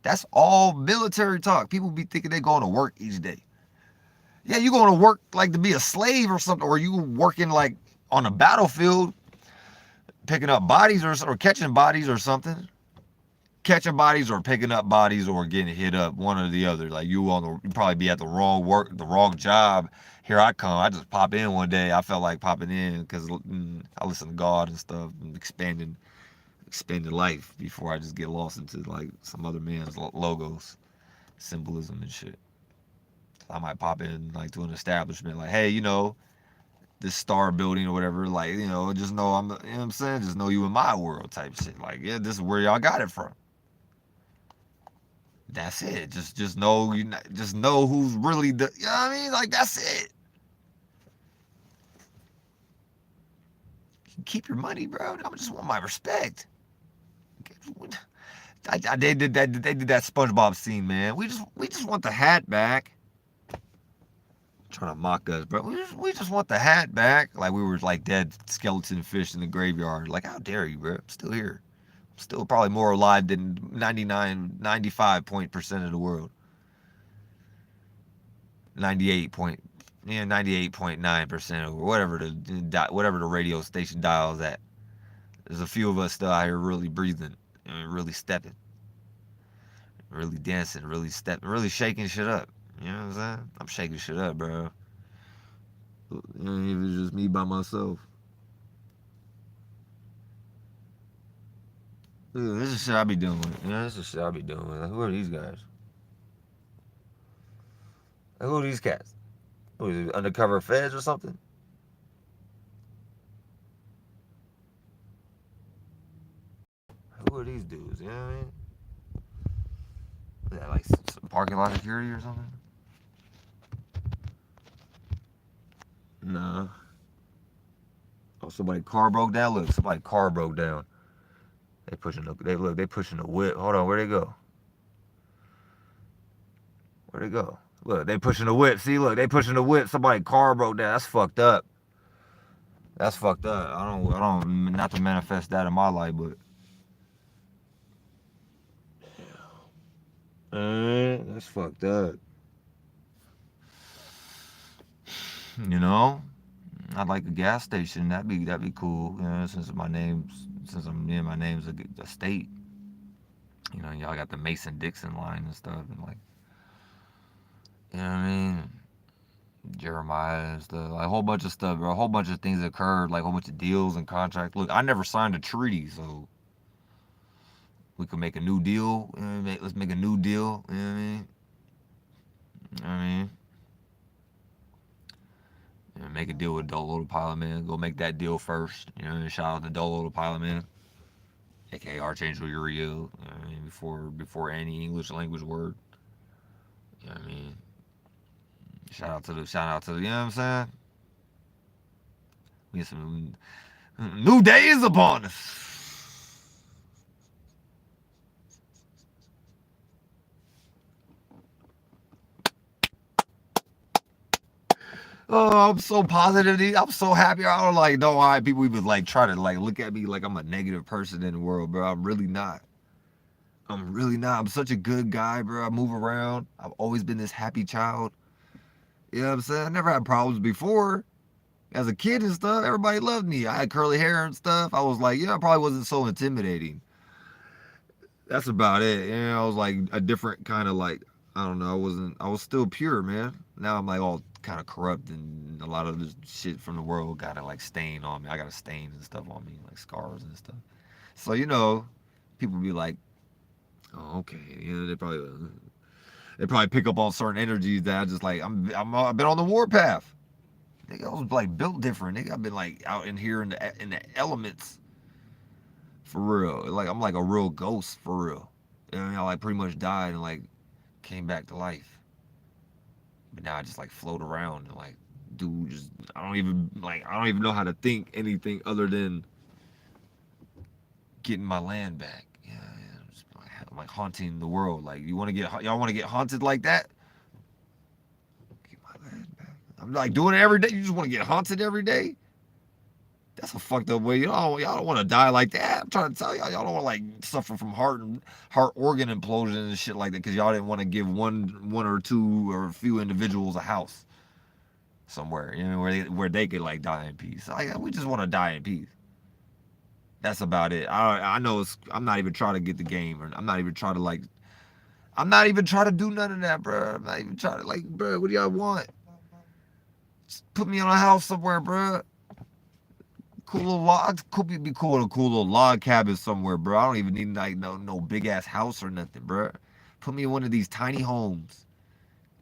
That's all military talk. People be thinking they going to work each day. Yeah, you going to work like to be a slave or something, or you working like on a battlefield, picking up bodies or catching bodies or something. Catching bodies or picking up bodies or getting hit up, one or the other. Like you probably be at the wrong work, the wrong job. Here I come. I just pop in one day. I felt like popping in because I listen to God and stuff, and expanding life before I just get lost into like some other man's logos, symbolism and shit. I might pop in like to an establishment, like, hey, this star building or whatever, like, just know you know what I'm saying? Just know you in my world type shit. Like, yeah, this is where y'all got it from. That's it. Just know just know who's really the, you know what I mean? Like, that's it. Keep your money, bro. I just want my respect. They did that SpongeBob scene, man. We just want the hat back. Trying to mock us, bro. We just want the hat back. Like we were like dead skeleton fish in the graveyard. Like, how dare you, bro? I'm still here. I'm still probably more alive than 95% of the world. 98.9% or whatever the radio station dials at. There's a few of us still out here really breathing and really stepping, really dancing, really stepping, really shaking shit up. You know what I'm saying? I'm shaking shit up, bro. Even if it's just me by myself. This is shit I be doing. This is shit I be doing. Like, who are these guys? Like, who are these cats? What is it, undercover feds or something? Who are these dudes? You know what I mean? Is that like some parking lot security or something? Nah. Oh, somebody's car broke down. Look, somebody's car broke down. They pushing the whip. Hold on, where'd they go? Where'd they go? Look, they pushing the whip. See, look, they pushing the whip. Somebody's car broke down. That's fucked up. That's fucked up. I don't not to manifest that in my life, but that's fucked up. I'd like a gas station. That'd be cool. Since my name's a state. Y'all got the Mason-Dixon line and stuff, and like, you know what I mean? Jeremiah and stuff, like a whole bunch of stuff, bro. A whole bunch of things occurred, like a whole bunch of deals and contracts. Look, I never signed a treaty, so we could make a new deal. Let's make a new deal. You know what I mean? Make a deal with Dolo the Pilot Man. Go make that deal first. Shout out to Dolo the Pilot Man, aka Archangel Uriel. Before any English language word. You know what I mean? Shout out to the, you know what I'm saying? We get some new days upon us. Oh, I'm so positive. I'm so happy. I don't like know why people even like try to like look at me like I'm a negative person in the world, bro. I'm really not. I'm such a good guy, bro. I move around. I've always been this happy child. You know what I'm saying? I never had problems before. As a kid and stuff, everybody loved me. I had curly hair and stuff. I was like, I probably wasn't so intimidating. That's about it. I was like a different kind of like, I don't know. I was still pure, man. Now I'm like all kind of corrupt, and a lot of this shit from the world got to like stain on me. I got a stain and stuff on me, like scars and stuff. So people be like, oh, okay, they probably pick up on certain energies that I just like. I've been on the warpath. Nigga, I was like built different. Nigga, I've been like out in here in the elements for real. Like I'm like a real ghost for real. I like pretty much died and like came back to life. But now I just like float around and like I don't even know how to think anything other than getting my land back. Yeah, just like haunting the world. Like y'all want to get haunted like that? Get my land back. I'm like doing it every day. You just want to get haunted every day? That's a fucked up way. Y'all don't want to die like that. I'm trying to tell y'all don't want to like suffer from heart organ implosion and shit like that because y'all didn't want to give one or two or a few individuals a house somewhere, where they could like die in peace. Like we just want to die in peace. That's about it. I know I'm not even trying to get the game, or I'm not even trying to do none of that, bro. I'm not even trying to like, bro. What do y'all want? Just put me on a house somewhere, bro. Cool little log. Could be cool in a cool little log cabin somewhere, bro. I don't even need like no big ass house or nothing, bro. Put me in one of these tiny homes.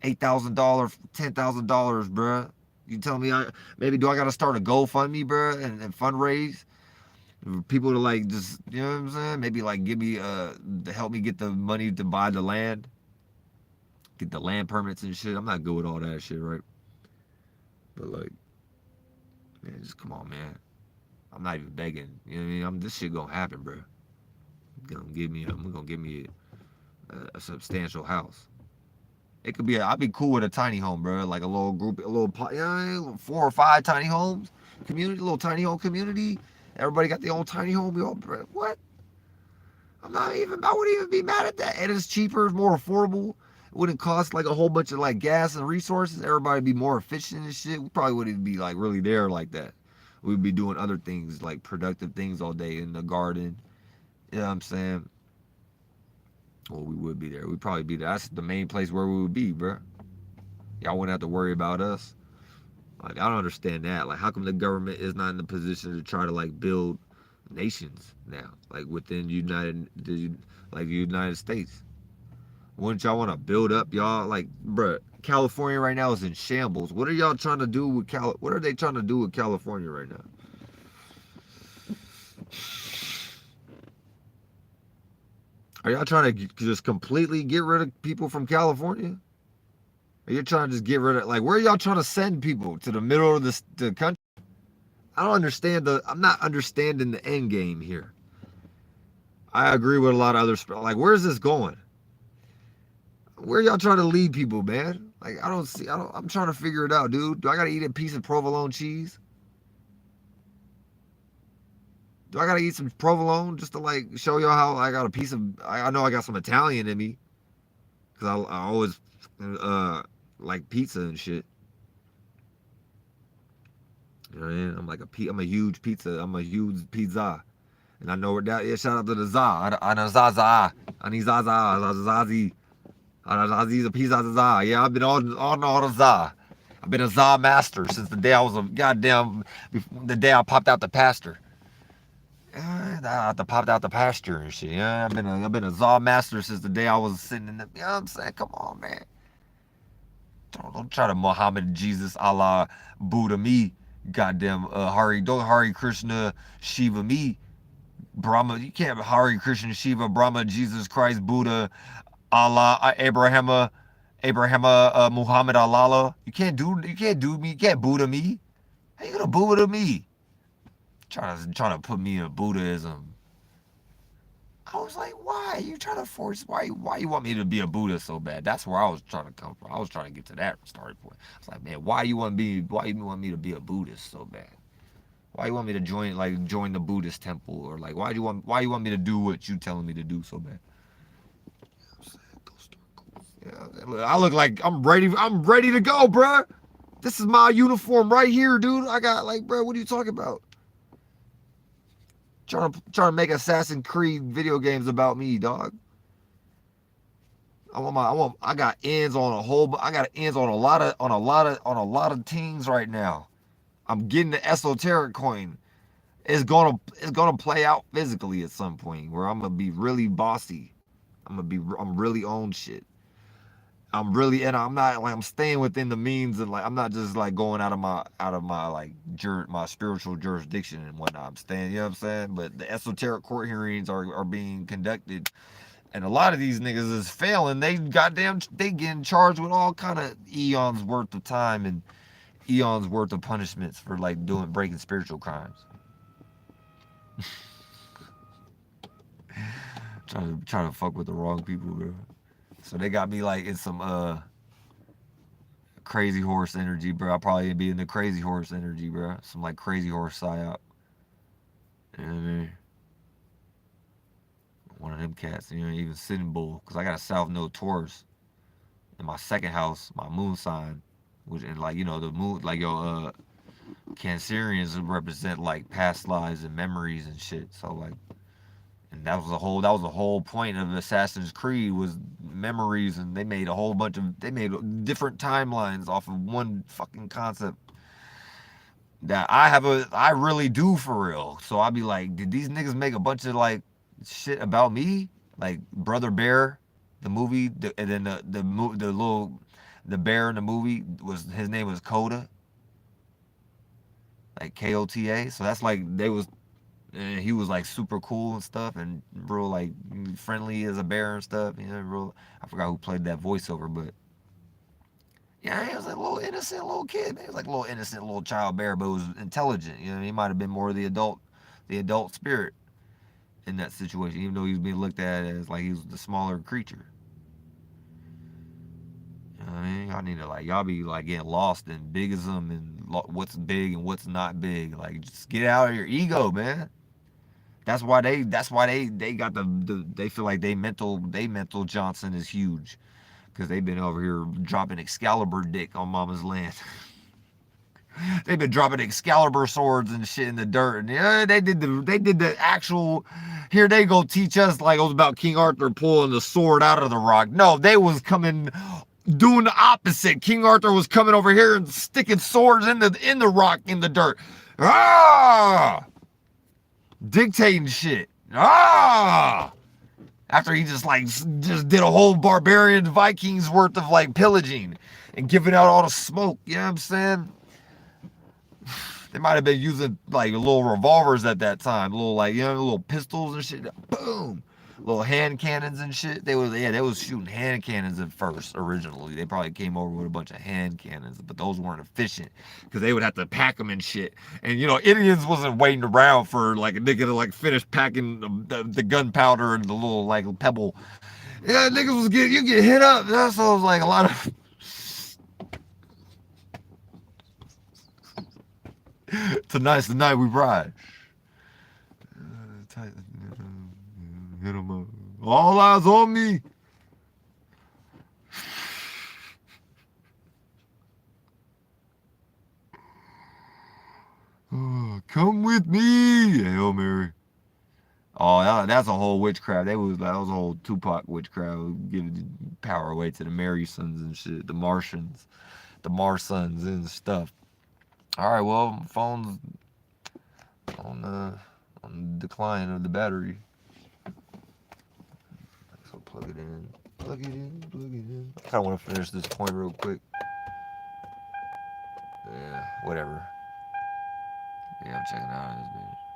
$8,000, $10,000, bro. You tell me do I gotta start a GoFundMe, bro, and fundraise? People to like just what I'm saying? Maybe like give me to help me get the money to buy the land. Get the land permits and shit. I'm not good with all that shit, right? But like, man, just come on, man. I'm not even begging. You know what I mean? This shit gonna happen, bro. I'm gonna give me a substantial house. It could be I'd be cool with a tiny home, bro. Like a little group, 4 or 5 tiny homes, community, little tiny home community. Everybody got their own tiny home. We all, bro, what? I wouldn't even be mad at that. And it's cheaper, it's more affordable. It wouldn't cost like a whole bunch of like gas and resources. Everybody'd be more efficient and shit. We probably wouldn't be like really there like that. We'd be doing other things, like productive things all day in the garden. You know what I'm saying? Well, we would be there. We'd probably be there. That's the main place where we would be, bro. Y'all wouldn't have to worry about us. Like, I don't understand that. Like, how come the government is not in the position to try to, like, build nations now? Like, within the United States. Wouldn't y'all want to build up, y'all? Like, bro, California right now is in shambles. What are y'all trying to do with What are they trying to do with California right now? Are y'all trying to just completely get rid of people from California? Are you trying to just get rid of, like, where are y'all trying to send people? To the middle of the country? I don't understand I'm not understanding the end game here. I agree with a lot of others. Like, where's this going? Where y'all trying to lead people, man? Like, I'm trying to figure it out, dude. Do I gotta eat a piece of provolone cheese? Do I gotta eat some provolone just to like show y'all how I got a piece of? I know I got some Italian in me, cause I always like pizza and shit. You know what I mean? I'm a huge pizza. I'm a huge pizza, and I know where that. Yeah, shout out to the za. I know Zaza. I need Zaza. Zazi. Zazi's a pizza za. Yeah, I've been on all the za. I've been a za master since the day I was the day I popped out the pasture. I popped out the pasture and shit. Yeah, I've been a za master since the day I was sitting in the. You know what I'm saying? Come on, man. Don't try to Muhammad, Jesus, Allah, Buddha me. Goddamn, Hari Krishna, Shiva me. Brahma, you can't Hari Krishna, Shiva, Brahma, Jesus Christ, Buddha, Allah, Abraham, Muhammad, Allah. You can't do me. You can't Buddha me. How you gonna Buddha me? Trying to put me in Buddhism. I was like, why? You trying to force? Why you want me to be a Buddha so bad? That's where I was trying to come from. I was trying to get to that starting point. I was like, man, why you want me to be a Buddhist so bad? Why you want me to join the Buddhist temple, or like why you want me to do what you telling me to do so bad? Yeah, I look like I'm ready to go, bro. This is my uniform right here, dude. I got like, bro, what are you talking about? Trying to make Assassin's Creed video games about me, dog. I got ends on a lot of things right now. I'm getting the esoteric coin. It's gonna play out physically at some point where I'm gonna be really bossy. I'm really on shit. And I'm not like, I'm staying within the means, and like I'm not just like going out of my like my spiritual jurisdiction and whatnot. I'm staying, you know what I'm saying? But the esoteric court hearings are being conducted, and a lot of these niggas is failing. They getting charged with all kind of eons worth of time and eons worth of punishments for like breaking spiritual crimes. trying to fuck with the wrong people, bro. So they got me like in some crazy horse energy, bro. I'll probably be in the crazy horse energy, bro. Some like crazy horse psyop. You know what I mean? One of them cats, you know, even sitting bull. Cause I got a South Node Taurus in my second house, my moon sign, which, and like, you know, the moon, like your Cancerians represent like past lives and memories and shit. So like, and that was the whole point of Assassin's Creed was memories, and they made different timelines off of one fucking concept that I really do for real. So I'd be like, did these niggas make a bunch of like shit about me? Like Brother Bear, the movie, and then the bear in the movie his name was Coda, like KOTA. So that's like and he was like super cool and stuff, and real like friendly as a bear and stuff. You know, real. I forgot who played that voiceover, but yeah, he was like a little innocent little kid. Man. He was like a little innocent little child bear, but was intelligent. You know, he might have been more the adult spirit in that situation, even though he was being looked at as like he was the smaller creature. You know what I mean? Y'all need to like y'all be like getting lost in bigism and what's big and what's not big. Like just get out of your ego, man. That's why they got they feel like they mental Johnson is huge because they've been over here dropping Excalibur dick on mama's land. They've been dropping Excalibur swords and shit in the dirt, and yeah, they did the actual. Here they go teach us like it was about King Arthur pulling the sword out of the rock. No, they was coming doing the opposite. King Arthur was coming over here and sticking swords in the rock in the dirt. Ah! Dictating shit. Ah! After he just did a whole barbarian Vikings worth of like pillaging and giving out all the smoke. You know what I'm saying? They might have been using like little revolvers at that time, little pistols and shit. Boom, little hand cannons and shit. They was shooting hand cannons at first originally. They probably came over with a bunch of hand cannons, but those weren't efficient because they would have to pack them and shit. And you know, Indians wasn't waiting around for like a nigga to like finish packing the gunpowder and the little like pebble. Yeah, niggas you get hit up. That's what was like a lot of. Tonight's the night we ride. Hit him up. All eyes on me. Come with me. Hail Mary. Oh, that's a whole witchcraft. That was a whole Tupac witchcraft. Giving power away to the Mary Sons and shit. The Martians. The Marsons and stuff. Alright, well, phone's on the decline of the battery. So plug it in. Plug it in. I kinda wanna finish this point real quick. Yeah, whatever. Yeah, I'm checking out this bitch.